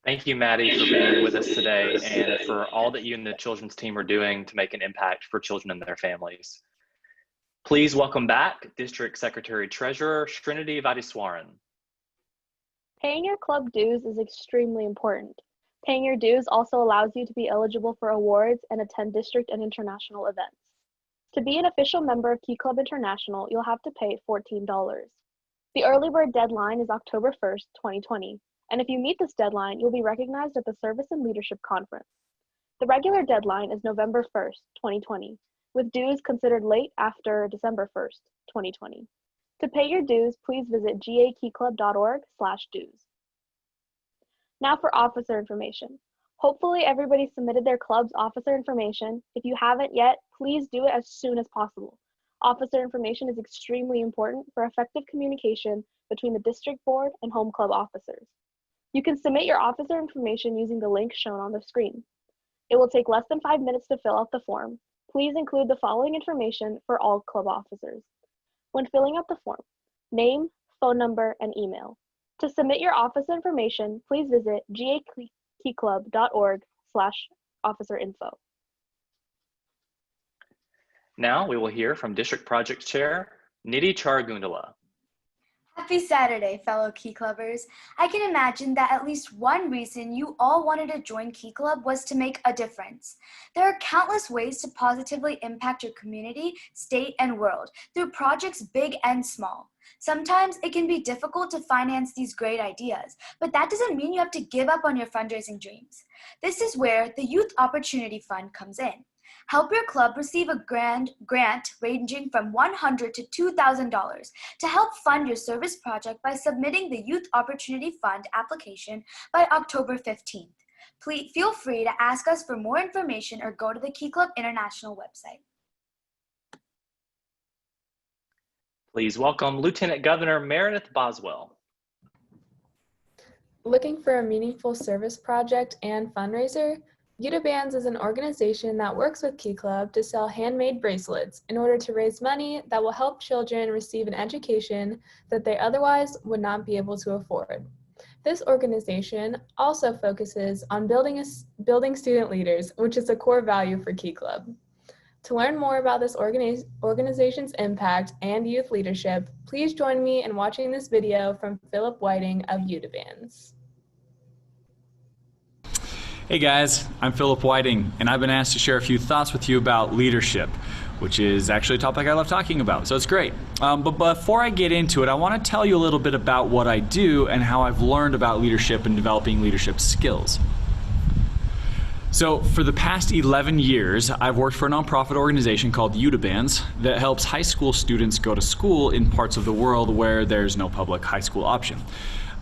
Thank you, Maddie, for being with us today and for all that you and the children's team are doing to make an impact for children and their families. Please welcome back District Secretary Treasurer Trinity Vadiswaran. Paying your club dues is extremely important. Paying your dues also allows you to be eligible for awards and attend district and international events. To be an official member of Key Club International, you'll have to pay $14. The early bird deadline is October 1st, 2020. And if you meet this deadline, you'll be recognized at the Service and Leadership Conference. The regular deadline is November 1st, 2020, with dues considered late after December 1st, 2020. To pay your dues, please visit gakeyclub.org/dues. Now for officer information. Hopefully everybody submitted their club's officer information. If you haven't yet, please do it as soon as possible. Officer information is extremely important for effective communication between the district board and home club officers. You can submit your officer information using the link shown on the screen. It will take less than 5 minutes to fill out the form. Please include the following information for all club officers. When filling out the form, name, phone number, and email. To submit your officer information, please visit gakeyclub.org/officerinfo. Now we will hear from District Project Chair Nidhi Charagundala. Happy Saturday, fellow Key Clubbers. I can imagine that at least one reason you all wanted to join Key Club was to make a difference. There are countless ways to positively impact your community, state, and world through projects big and small. Sometimes it can be difficult to finance these great ideas, but that doesn't mean you have to give up on your fundraising dreams. This is where the Youth Opportunity Fund comes in. Help your club receive a grant ranging from $100 to $2,000 to help fund your service project by submitting the Youth Opportunity Fund application by October 15th. Please feel free to ask us for more information or go to the Key Club International website. Please welcome Lieutenant Governor Meredith Boswell. Looking for a meaningful service project and fundraiser? Bands is an organization that works with Key Club to sell handmade bracelets in order to raise money that will help children receive an education that they otherwise would not be able to afford. This organization also focuses on building student leaders, which is a core value for Key Club. To learn more about this organization's impact and youth leadership, please join me in watching this video from Philip Whiting of Bands. Hey guys, I'm Philip Whiting, and I've been asked to share a few thoughts with you about leadership, which is actually a topic I love talking about, so it's great. But before I get into it, I want to tell you a little bit about what I do and how I've learned about leadership and developing leadership skills. So for the past 11 years, I've worked for a nonprofit organization called Bands that helps high school students go to school in parts of the world where there's no public high school option.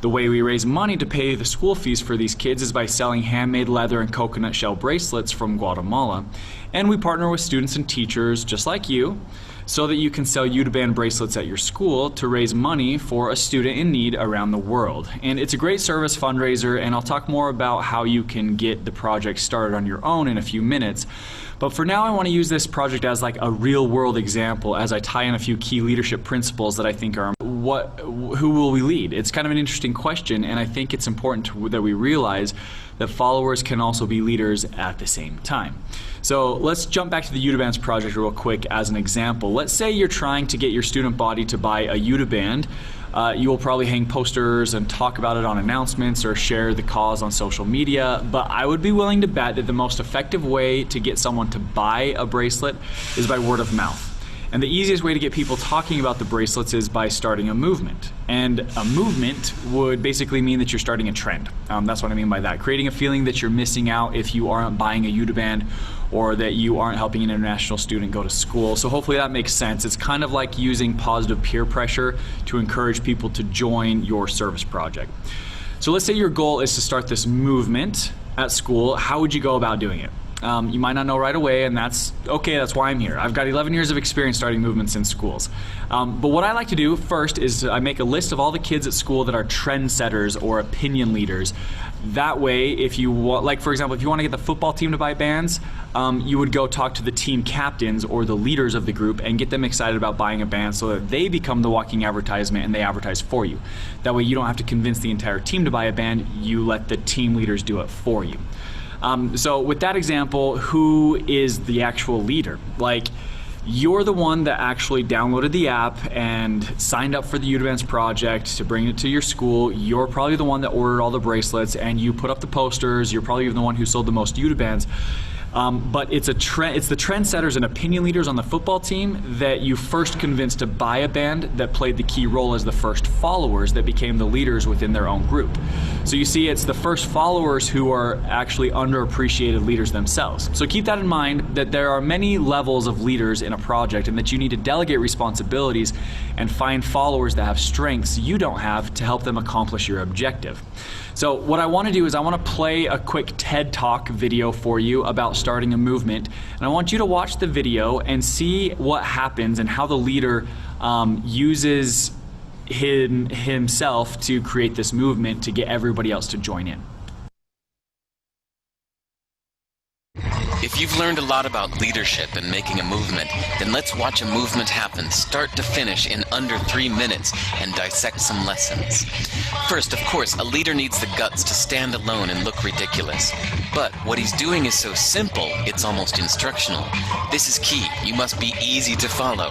The way we raise money to pay the school fees for these kids is by selling handmade leather and coconut shell bracelets from Guatemala. And we partner with students and teachers just like you so that you can sell Band bracelets at your school to raise money for a student in need around the world. And it's a great service fundraiser, and I'll talk more about how you can get the project started on your own in a few minutes. But for now, I want to use this project as like a real world example as I tie in a few key leadership principles that I think are who will we lead? It's kind of an interesting question, and I think it's important that we realize that followers can also be leaders at the same time. So let's jump back to the Udabans project real quick as an example. Let's say you're trying to get your student body to buy a Udaband. You will probably hang posters and talk about it on announcements or share the cause on social media, but I would be willing to bet that the most effective way to get someone to buy a bracelet is by word of mouth. And the easiest way to get people talking about the bracelets is by starting a movement. And a movement would basically mean that you're starting a trend. That's what I mean by that. Creating a feeling that you're missing out if you aren't buying a Udaband, or that you aren't helping an international student go to school. So hopefully that makes sense. It's kind of like using positive peer pressure to encourage people to join your service project. So let's say your goal is to start this movement at school. How would you go about doing it? You might not know right away, and that's okay. That's why I'm here. I've got 11 years of experience starting movements in schools. But what I like to do first is I make a list of all the kids at school that are trendsetters or opinion leaders. That way, if you want, like for example, if you want to get the football team to buy bands, you would go talk to the team captains or the leaders of the group and get them excited about buying a band so that they become the walking advertisement and they advertise for you. That way you don't have to convince the entire team to buy a band, you let the team leaders do it for you. So with that example, who is the actual leader? Like, you're the one that actually downloaded the app and signed up for the Udabans project to bring it to your school. You're probably the one that ordered all the bracelets and you put up the posters. You're probably the one who sold the most Udabans. But it's the trendsetters and opinion leaders on the football team that you first convinced to buy a band that played the key role as the first followers that became the leaders within their own group. So you see, it's the first followers who are actually underappreciated leaders themselves. So keep that in mind, that there are many levels of leaders in a project and that you need to delegate responsibilities and find followers that have strengths you don't have to help them accomplish your objective. So what I want to do is I want to play a quick TED Talk video for you about starting a movement, and I want you to watch the video and see what happens and how the leader uses himself to create this movement to get everybody else to join in. If you've learned a lot about leadership and making a movement, then let's watch a movement happen start to finish in under 3 minutes and dissect some lessons. First, of course, a leader needs the guts to stand alone and look ridiculous. But what he's doing is so simple, it's almost instructional. This is key. You must be easy to follow.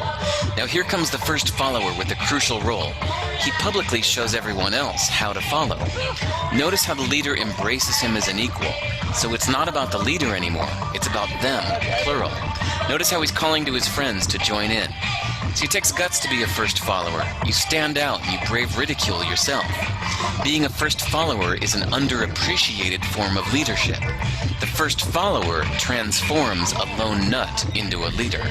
Now here comes the first follower with a crucial role. He publicly shows everyone else how to follow. Notice how the leader embraces him as an equal. So it's not about the leader anymore. It's about them, plural. Notice how he's calling to his friends to join in. So it takes guts to be a first follower. You stand out and you brave ridicule yourself. Being a first follower is an underappreciated form of leadership. The first follower transforms a lone nut into a leader.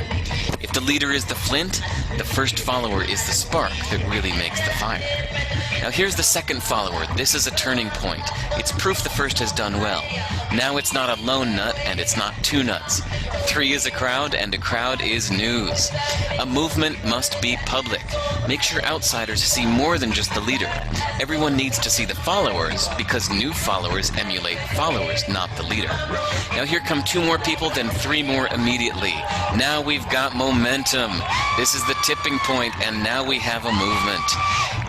If the leader is the flint, the first follower is the spark that really makes the fire. Now here's the second follower. This is a turning point. It's proof the first has done well. Now it's not a lone nut and it's not two nuts. 3 is a crowd and a crowd is news. A movement must be public. Make sure outsiders see more than just the leader. Everyone needs to see the followers because new followers emulate followers, not the leader. Now here come 2 more people, then 3 more immediately. Now we've got momentum. This is the tipping point and now we have a movement.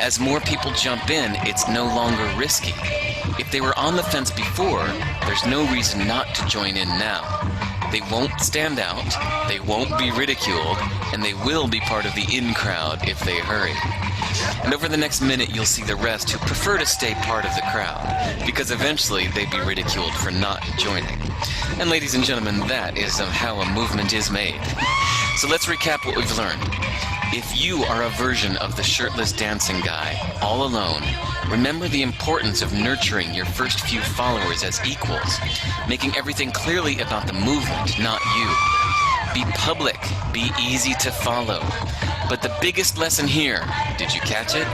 As more people jump in, it's no longer risky. If they were on the fence before, there's no reason not to join in now. They won't stand out, they won't be ridiculed, and they will be part of the in crowd if they hurry. And over the next minute, you'll see the rest who prefer to stay part of the crowd, because eventually they'd be ridiculed for not joining. And ladies and gentlemen, that is how a movement is made. So let's recap what we've learned. If you are a version of the shirtless dancing guy, all alone, remember the importance of nurturing your first few followers as equals, making everything clearly about the movement, not you. Be public, be easy to follow. But the biggest lesson here, did you catch it?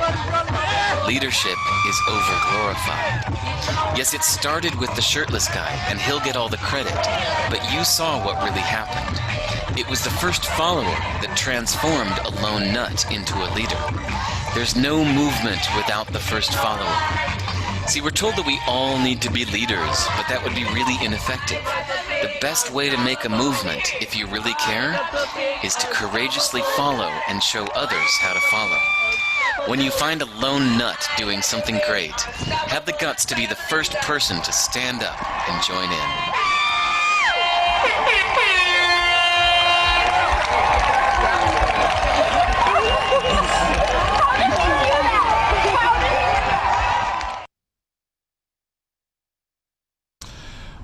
Leadership is overglorified. Yes, it started with the shirtless guy, and he'll get all the credit, but you saw what really happened. It was the first follower that transformed a lone nut into a leader. There's no movement without the first follower. See, we're told that we all need to be leaders, but that would be really ineffective. The best way to make a movement, if you really care, is to courageously follow and show others how to follow. When you find a lone nut doing something great, have the guts to be the first person to stand up and join in.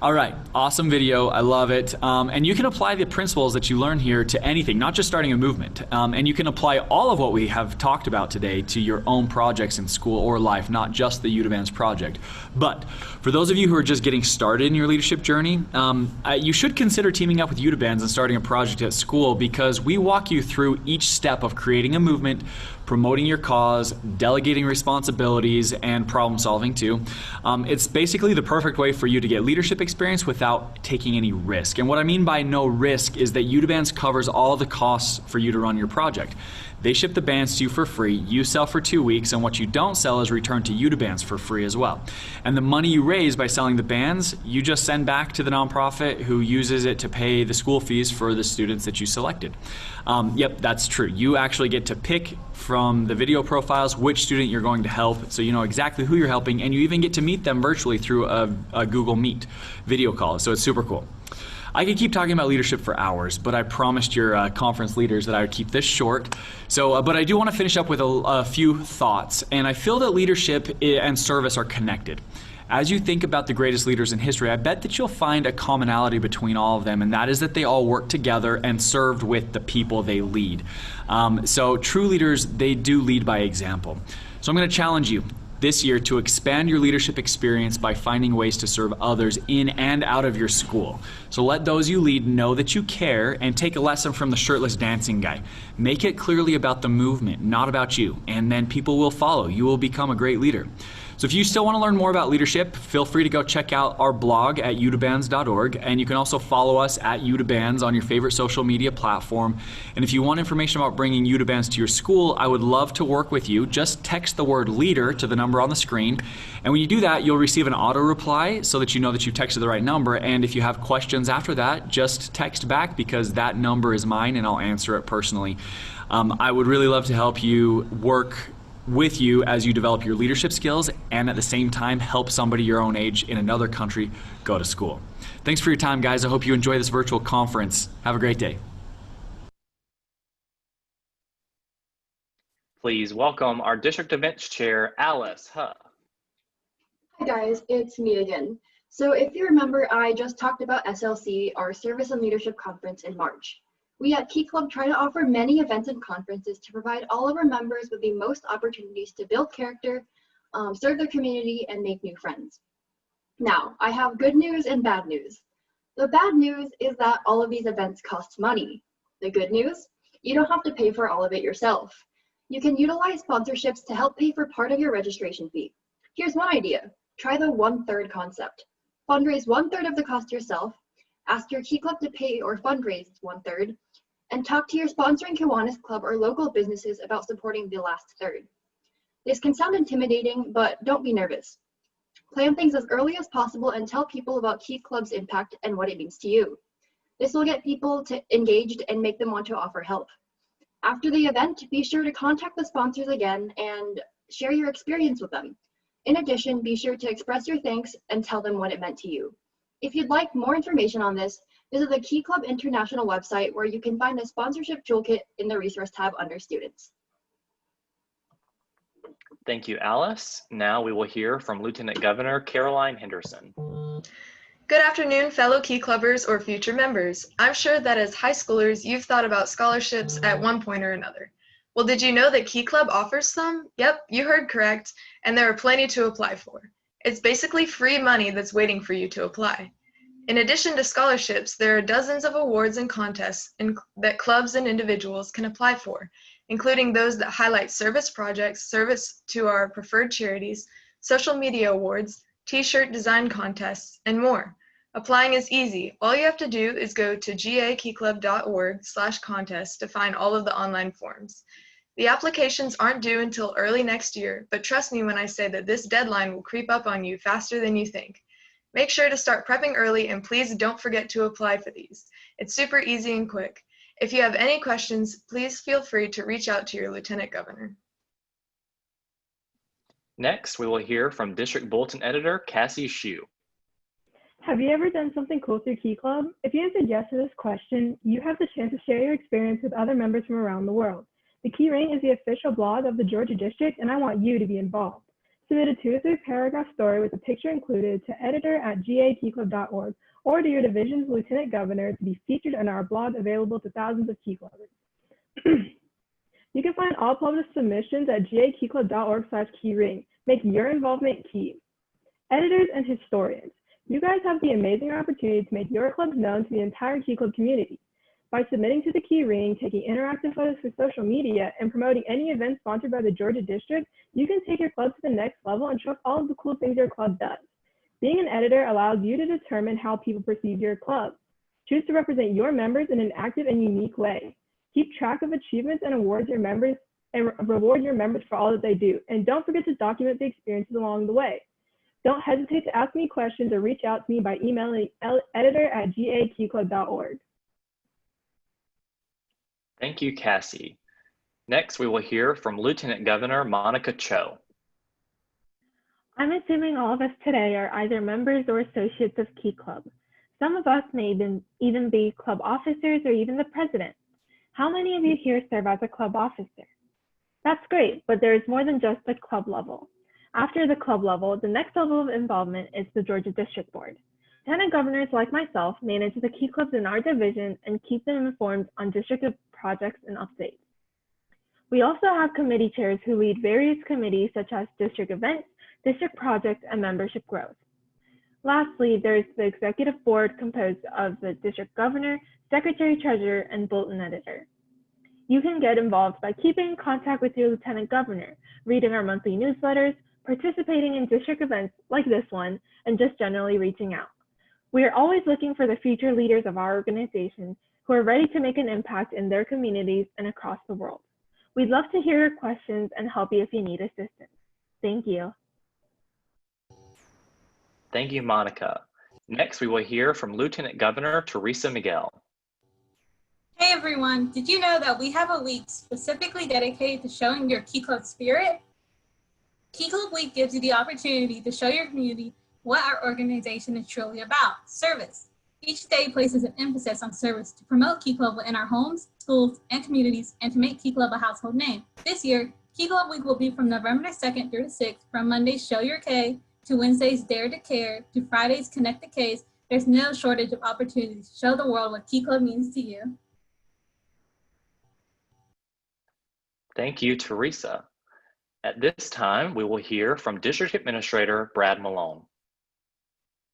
All right, awesome video. I love it. And you can apply the principles that you learn here to anything, not just starting a movement. And you can apply all of what we have talked about today to your own projects in school or life, not just the Youth Advance project. But for those of you who are just getting started in your leadership journey, you should consider teaming up with Youth Advance and starting a project at school, because we walk you through each step of creating a movement, promoting your cause, delegating responsibilities, and problem solving too. It's basically the perfect way for you to get leadership experience without taking any risk. And what I mean by no risk is that Youth Advance covers all of the costs for you to run your project. They ship the bands to you for free, you sell for 2 weeks, and what you don't sell is returned to Youth Advance for free as well. And the money you raise by selling the bands, you just send back to the nonprofit who uses it to pay the school fees for the students that you selected. Yep, that's true. You actually get to pick from the video profiles which student you're going to help, so you know exactly who you're helping, and you even get to meet them virtually through a Google Meet video call, so it's super cool. I could keep talking about leadership for hours, but I promised your conference leaders that I would keep this short. So, but I do want to finish up with a few thoughts, and I feel that leadership and service are connected. As you think about the greatest leaders in history, I bet that you'll find a commonality between all of them, and that is that they all work together and served with the people they lead. So true leaders, they do lead by example. So I'm going to challenge you this year to expand your leadership experience by finding ways to serve others in and out of your school. So let those you lead know that you care, and take a lesson from the shirtless dancing guy. Make it clearly about the movement, not about you, and then people will follow. You will become a great leader. So if you still want to learn more about leadership, feel free to go check out our blog at youthadvance.org, and you can also follow us at Youth Advance on your favorite social media platform. And if you want information about bringing Youth Advance to your school, I would love to work with you. Just text the word leader to the number on the screen, and when you do that, you'll receive an auto reply so that you know that you've texted the right number. And if you have questions after that, just text back, because that number is mine and I'll answer it personally. I would really love to help you work with you as you develop your leadership skills, and at the same time help somebody your own age in another country go to school. Thanks for your time, guys. I hope you enjoy this virtual conference. Have a great day. Please welcome our District Events Chair, Alice Huh. Hi guys, it's me again. So if you remember, I just talked about SLC, our Service and Leadership Conference, in March. We at Key Club try to offer many events and conferences to provide all of our members with the most opportunities to build character, serve their community, and make new friends. Now, I have good news and bad news. The bad news is that all of these events cost money. The good news, you don't have to pay for all of it yourself. You can utilize sponsorships to help pay for part of your registration fee. Here's one idea. Try the 1/3 concept. Fundraise 1/3 of the cost yourself, ask your Key Club to pay or fundraise 1/3, and talk to your sponsoring Kiwanis Club or local businesses about supporting the last third. This can sound intimidating, but don't be nervous. Plan things as early as possible and tell people about Key Club's impact and what it means to you. This will get people engaged and make them want to offer help. After the event, be sure to contact the sponsors again and share your experience with them. In addition, be sure to express your thanks and tell them what it meant to you. If you'd like more information on this, visit the Key Club International website, where you can find a sponsorship toolkit in the resource tab under Students. Thank you, Alice. Now we will hear from Lieutenant Governor Caroline Henderson. Good afternoon, fellow Key Clubbers or future members. I'm sure that as high schoolers, you've thought about scholarships at one point or another. Well, did you know that Key Club offers some? Yep, you heard correct, and there are plenty to apply for. It's basically free money that's waiting for you to apply. In addition to scholarships, there are dozens of awards and contests that clubs and individuals can apply for, including those that highlight service projects, service to our preferred charities, social media awards, t-shirt design contests, and more. Applying is easy. All you have to do is go to gakeyclub.org/contest to find all of the online forms. The applications aren't due until early next year, but trust me when I say that this deadline will creep up on you faster than you think. Make sure to start prepping early, and please don't forget to apply for these. It's super easy and quick. If you have any questions, please feel free to reach out to your Lieutenant Governor. Next, we will hear from District Bulletin Editor Cassie Shue. Have you ever done something cool through Key Club? If you answered yes to this question, you have the chance to share your experience with other members from around the world. The Key Ring is the official blog of the Georgia District, and I want you to be involved. Submit a 2 or 3 paragraph story with a picture included to editor@gakeyclub.org or to your division's lieutenant governor to be featured in our blog available to thousands of Key Clubbers. You can find all published submissions at gakeyclub.org/keyring. Make your involvement key. Editors and historians, you guys have the amazing opportunity to make your clubs known to the entire Key Club community. By submitting to the Key Ring, taking interactive photos for social media, and promoting any events sponsored by the Georgia District, you can take your club to the next level and show off all of the cool things your club does. Being an editor allows you to determine how people perceive your club. Choose to represent your members in an active and unique way. Keep track of achievements and awards your members and reward your members for all that they do. And don't forget to document the experiences along the way. Don't hesitate to ask me questions or reach out to me by emailing editor@gakeyclub.org. Thank you, Cassie. Next, we will hear from Lieutenant Governor Monica Cho. I'm assuming all of us today are either members or associates of Key Club. Some of us may even be club officers or even the president. How many of you here serve as a club officer? That's great, but there is more than just the club level. After the club level, the next level of involvement is the Georgia District Board. Lieutenant governors like myself manage the Key Clubs in our division and keep them informed on district projects and updates. We also have committee chairs who lead various committees such as district events, district projects, and membership growth. Lastly, there's the executive board composed of the district governor, secretary treasurer, and bulletin editor. You can get involved by keeping in contact with your lieutenant governor, reading our monthly newsletters, participating in district events like this one, and just generally reaching out. We are always looking for the future leaders of our organization who are ready to make an impact in their communities and across the world. We'd love to hear your questions and help you if you need assistance. Thank you. Thank you, Monica. Next, we will hear from Lieutenant Governor Teresa Miguel. Hey everyone, did you know that we have a week specifically dedicated to showing your Key Club spirit? Key Club Week gives you the opportunity to show your community what our organization is truly about, service. Each day places an emphasis on service to promote Key Club within our homes, schools, and communities, and to make Key Club a household name. This year, Key Club Week will be from November 2nd through the 6th, from Monday's Show Your K, to Wednesday's Dare to Care, to Friday's Connect the K's. There's no shortage of opportunities to show the world what Key Club means to you. Thank you, Teresa. At this time, we will hear from District Administrator Brad Malone.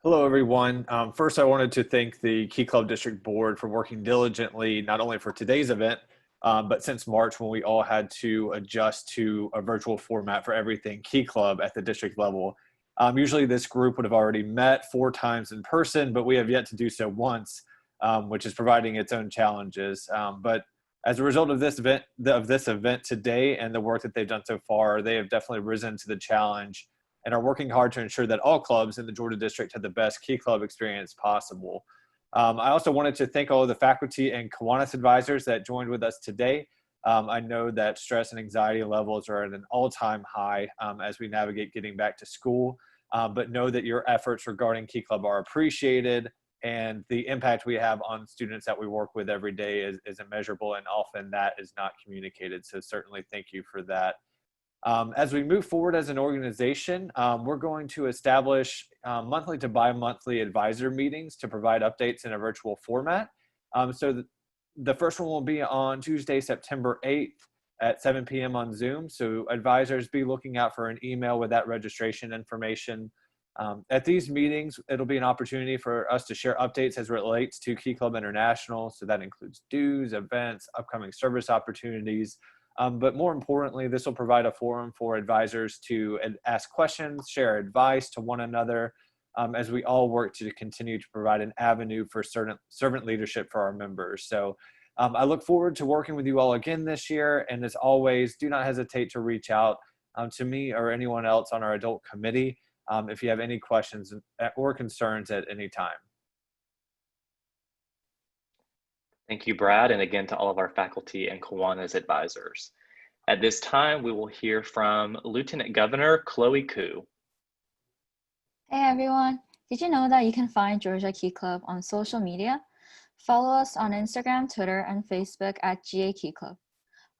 Hello, everyone. First, I wanted to thank the Key Club District Board for working diligently, not only for today's event, but since March when we all had to adjust to a virtual format for everything Key Club at the district level. Usually this group would have already met 4 times in person, but we have yet to do so once, which is providing its own challenges. But as a result of this event today and the work that they've done so far, they have definitely risen to the challenge and are working hard to ensure that all clubs in the Georgia District have the best Key Club experience possible. I also wanted to thank all of the faculty and Kiwanis advisors that joined with us today. I know that stress and anxiety levels are at an all-time high as we navigate getting back to school, but know that your efforts regarding Key Club are appreciated, and the impact we have on students that we work with every day is immeasurable, and often that is not communicated. So certainly thank you for that. As we move forward as an organization, we're going to establish monthly to bi-monthly advisor meetings to provide updates in a virtual format. So the first one will be on Tuesday, September 8th at 7 p.m. on Zoom. So advisors, be looking out for an email with that registration information. At these meetings, it'll be an opportunity for us to share updates as it relates to Key Club International. So that includes dues, events, upcoming service opportunities. But more importantly, this will provide a forum for advisors to ask questions, share advice to one another, as we all work to continue to provide an avenue for servant leadership for our members. So I look forward to working with you all again this year. And as always, do not hesitate to reach out to me or anyone else on our adult committee if you have any questions or concerns at any time. Thank you, Brad, and again to all of our faculty and Kiwanis advisors. At this time, we will hear from Lieutenant Governor Chloe Koo. Hey everyone, did you know that you can find Georgia Key Club on social media? Follow us on Instagram, Twitter, and Facebook at GA Key Club.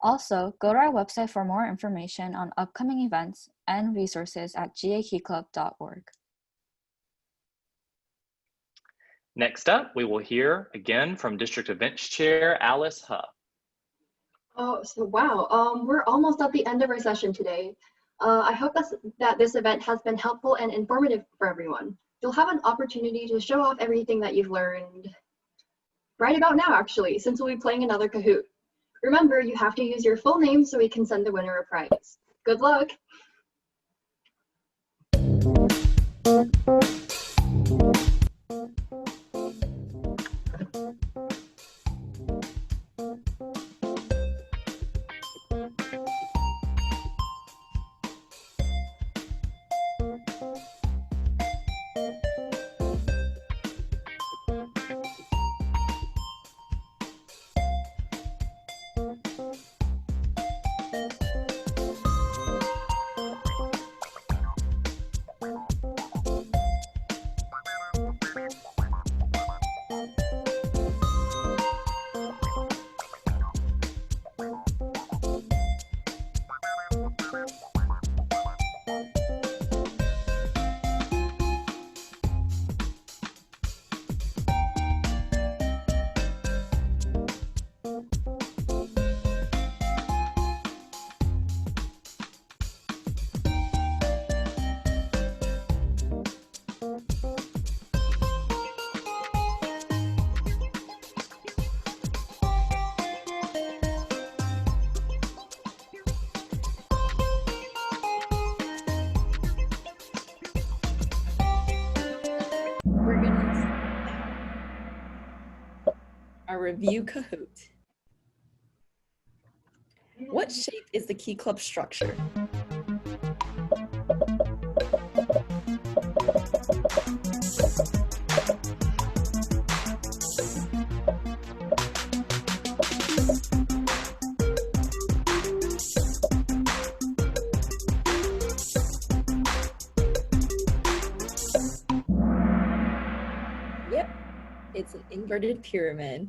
Also, go to our website for more information on upcoming events and resources at gakeyclub.org. Next up, we will hear again from District Events Chair Alice Huff. Oh, so wow, we're almost at the end of our session today. I hope that this event has been helpful and informative for everyone. You'll have an opportunity to show off everything that you've learned right about now, actually, since we'll be playing another Kahoot. Remember, you have to use your full name so we can send the winner a prize. Good luck! Our review Kahoot. What shape is the Key Club structure? Yep, it's an inverted pyramid.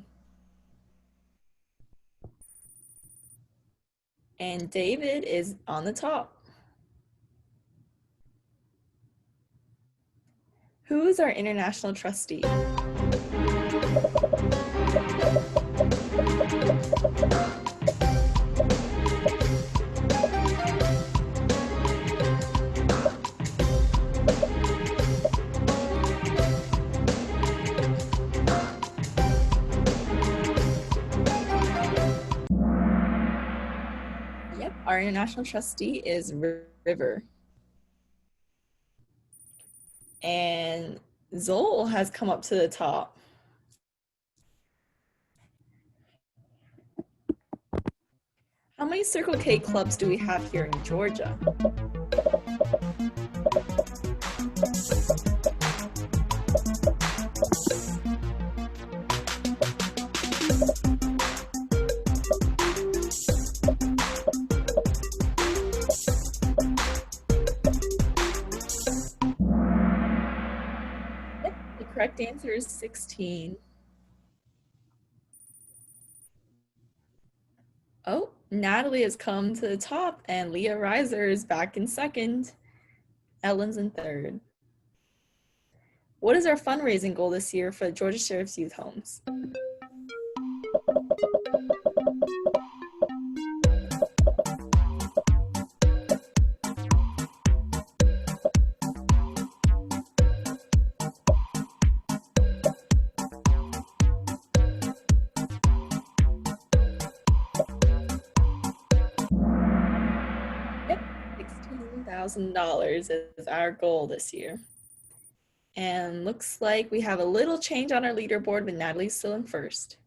And David is on the top. Who is our international trustee? Yep, our international trustee is River. And Zol has come up to the top. How many Circle K clubs do we have here in Georgia? Yep, the correct answer is 16. Oh, Natalie has come to the top and Leah Reiser is back in second. Ellen's in third. What is our fundraising goal this year for the Georgia Sheriff's Youth Homes? $16,000 is our goal this year. And looks like we have a little change on our leaderboard, but Natalie's still in first.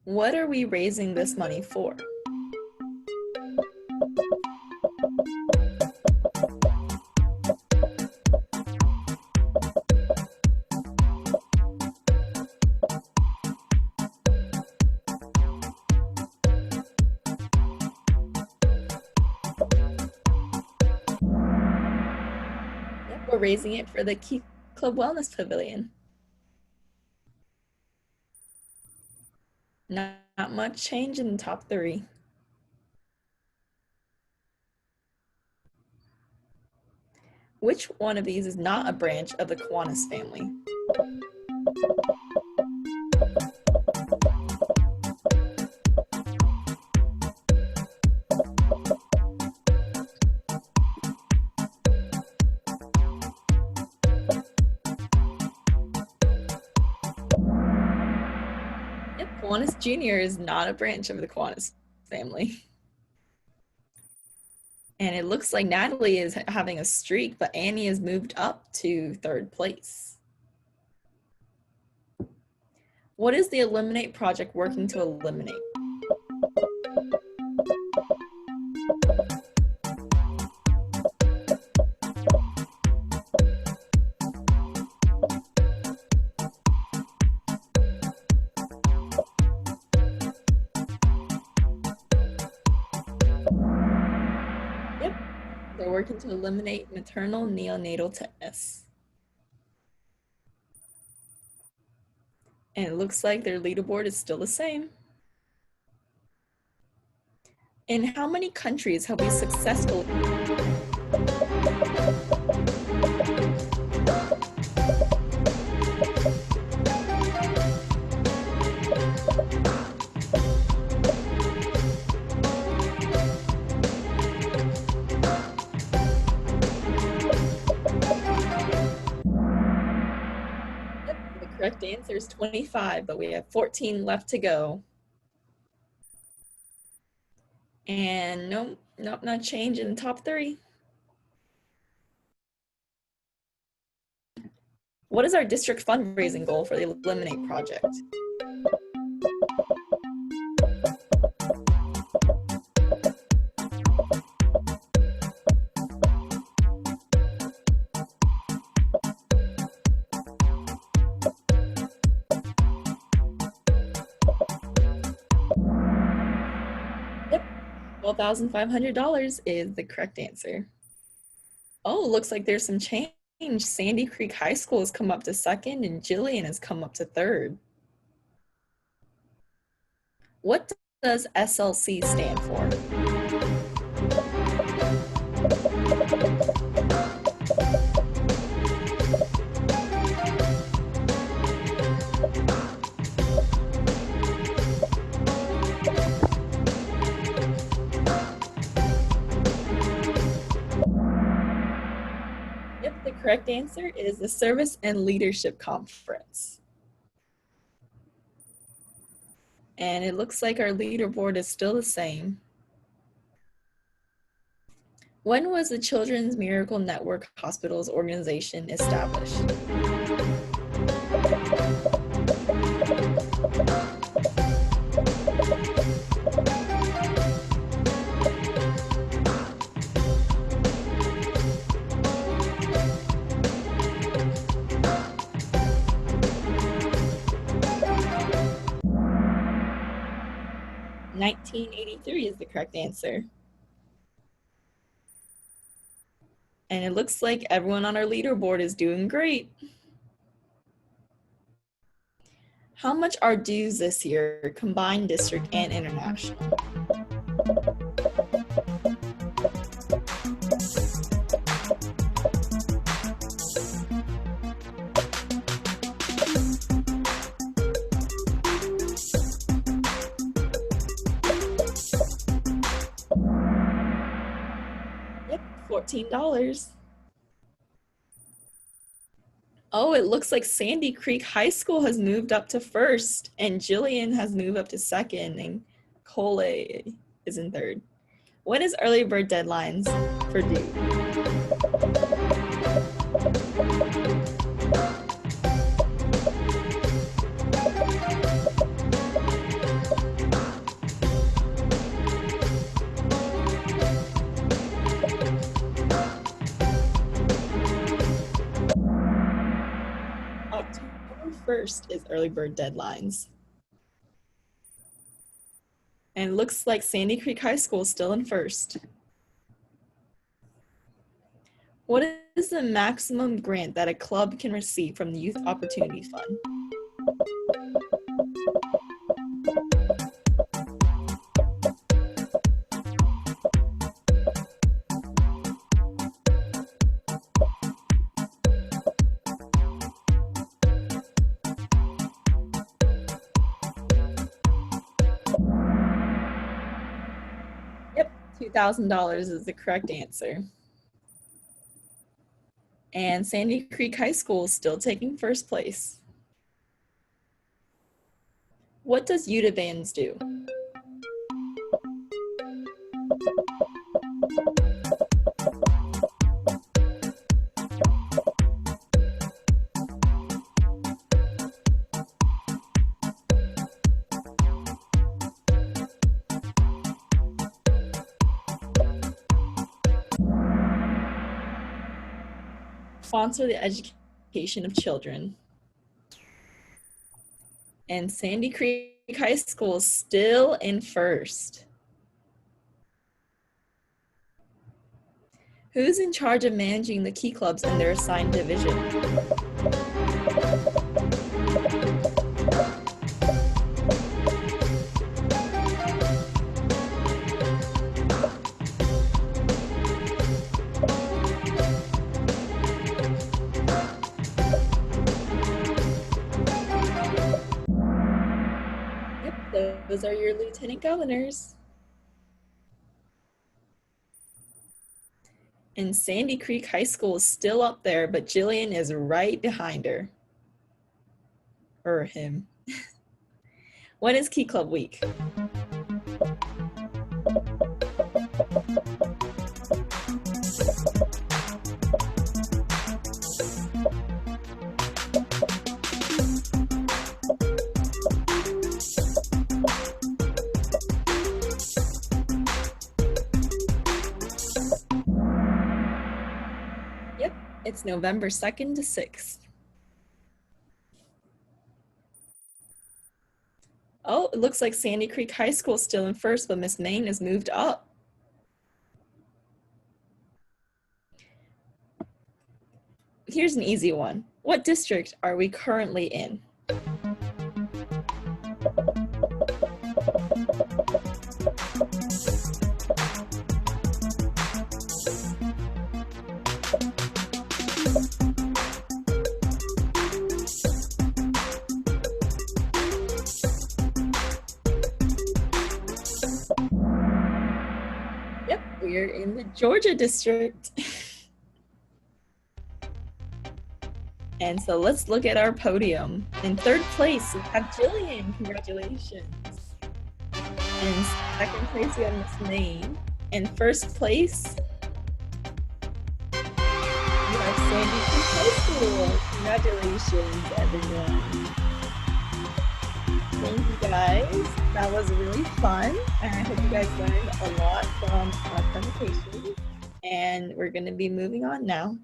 What are we raising this money for? We're raising it for the Key Club Wellness Pavilion. Not much change in the top 3. Which one of these is not a branch of the Kiwanis family? Yep, Kiwanis Jr. is not a branch of the Kiwanis family. And it looks like Natalie is having a streak, but Annie has moved up to 3rd place. What is the Eliminate project working to eliminate? They're working to eliminate maternal neonatal tetanus. And it looks like their leaderboard is still the same. In how many countries have we successfully? Correct answer is 25, but we have 14 left to go. And nope, not change in the top 3. What is our district fundraising goal for the Eliminate project? $12,500 is the correct answer. Oh, looks like there's some change. Sandy Creek High School has come up to 2nd and Jillian has come up to 3rd. What does SLC stand for? The correct answer is the Service and Leadership Conference. And it looks like our leaderboard is still the same. When was the Children's Miracle Network Hospitals organization established? $1983 is the correct answer. And it looks like everyone on our leaderboard is doing great. How much are dues this year, combined district and international? $14. Oh, it looks like Sandy Creek High School has moved up to 1st, and Jillian has moved up to 2nd, and Cole is in 3rd. When is early bird deadlines for due? October 1st is early bird deadlines. And it looks like Sandy Creek High School is still in 1st. What is the maximum grant that a club can receive from the Youth Opportunity Fund? Yep, $2,000 is the correct answer. And Sandy Creek High School is still taking first place. What does Yuta Bands do? Sponsor the education of children. And Sandy Creek High School is still in first. Who's in charge of managing the key clubs in their assigned division? Those are your lieutenant governors. And Sandy Creek High School is still up there, but Jillian is right behind her. Or him. When is Key Club Week? It's November 2nd to 6th. Oh, it looks like Sandy Creek High School is still in first, but Miss Main has moved up. Here's an easy one. What district are we currently in? Yep, we're in the Georgia district. And so let's look at our podium. In third place, we have Jillian. Congratulations. In second place, we have Miss Maine. In first place, we have Sandy Creek High School. Congratulations, everyone. Thank you, guys. That was really fun. And I hope you guys learned a lot from our presentation. And we're going to be moving on now.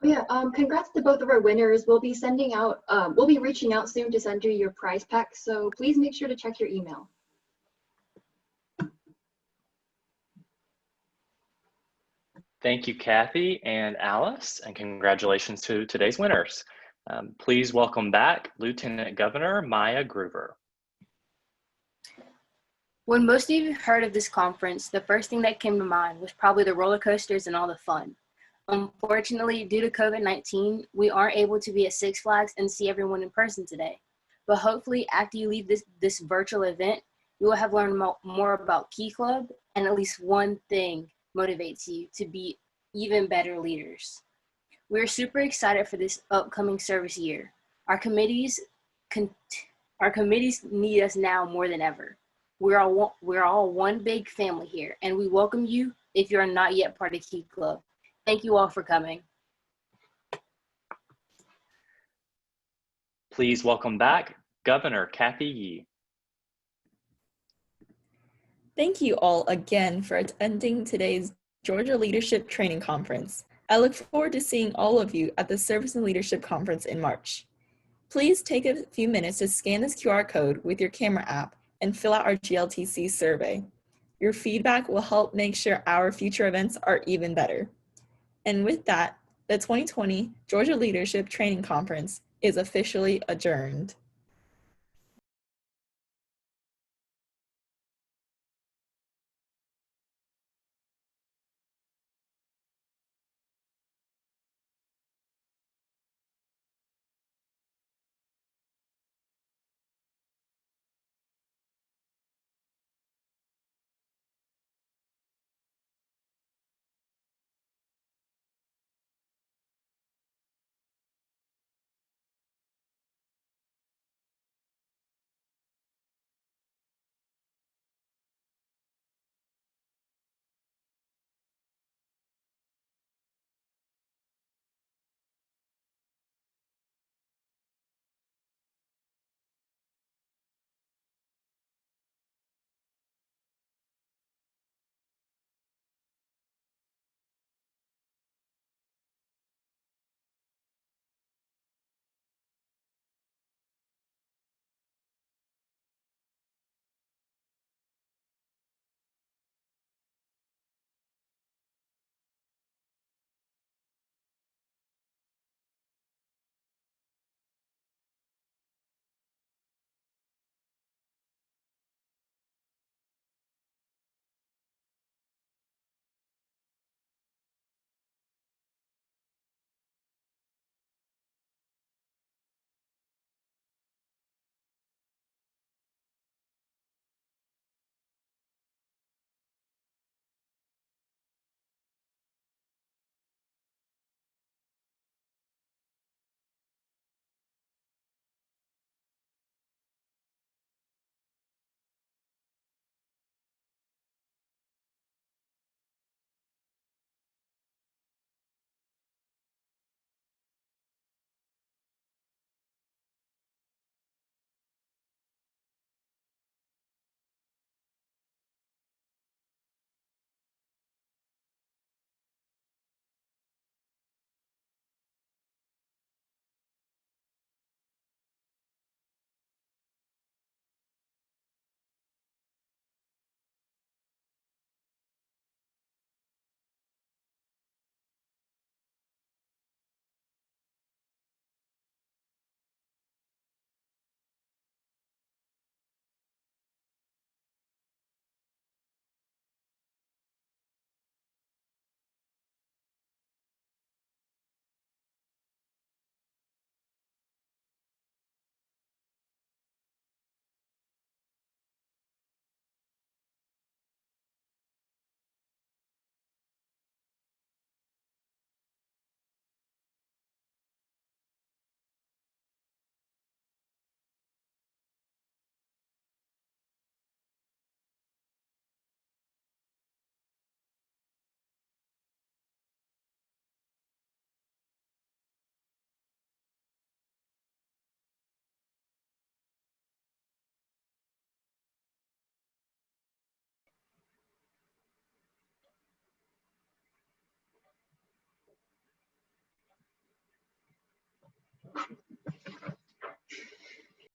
Yeah, congrats to both of our winners. We'll be sending out, we'll be reaching out soon to send you your prize pack. So please make sure to check your email. Thank you, Kathy and Alice, and congratulations to today's winners. Please welcome back Lieutenant Governor Maya Groover. When most of you heard of this conference, the first thing that came to mind was probably the roller coasters and all the fun. Unfortunately, due to COVID-19, we aren't able to be at Six Flags and see everyone in person today. But hopefully, after you leave this virtual event, you will have learned more about Key Club, and at least one thing motivates you to be even better leaders. We're super excited for this upcoming service year. Our committees need us now more than ever. We're all one big family here, and we welcome you if you are not yet part of Key Club. Thank you all for coming. Please welcome back Governor Kathy Yee. Thank you all again for attending today's Georgia Leadership Training Conference. I look forward to seeing all of you at the Service and Leadership Conference in March. Please take a few minutes to scan this QR code with your camera app and fill out our GLTC survey. Your feedback will help make sure our future events are even better. And with that, the 2020 Georgia Leadership Training Conference is officially adjourned.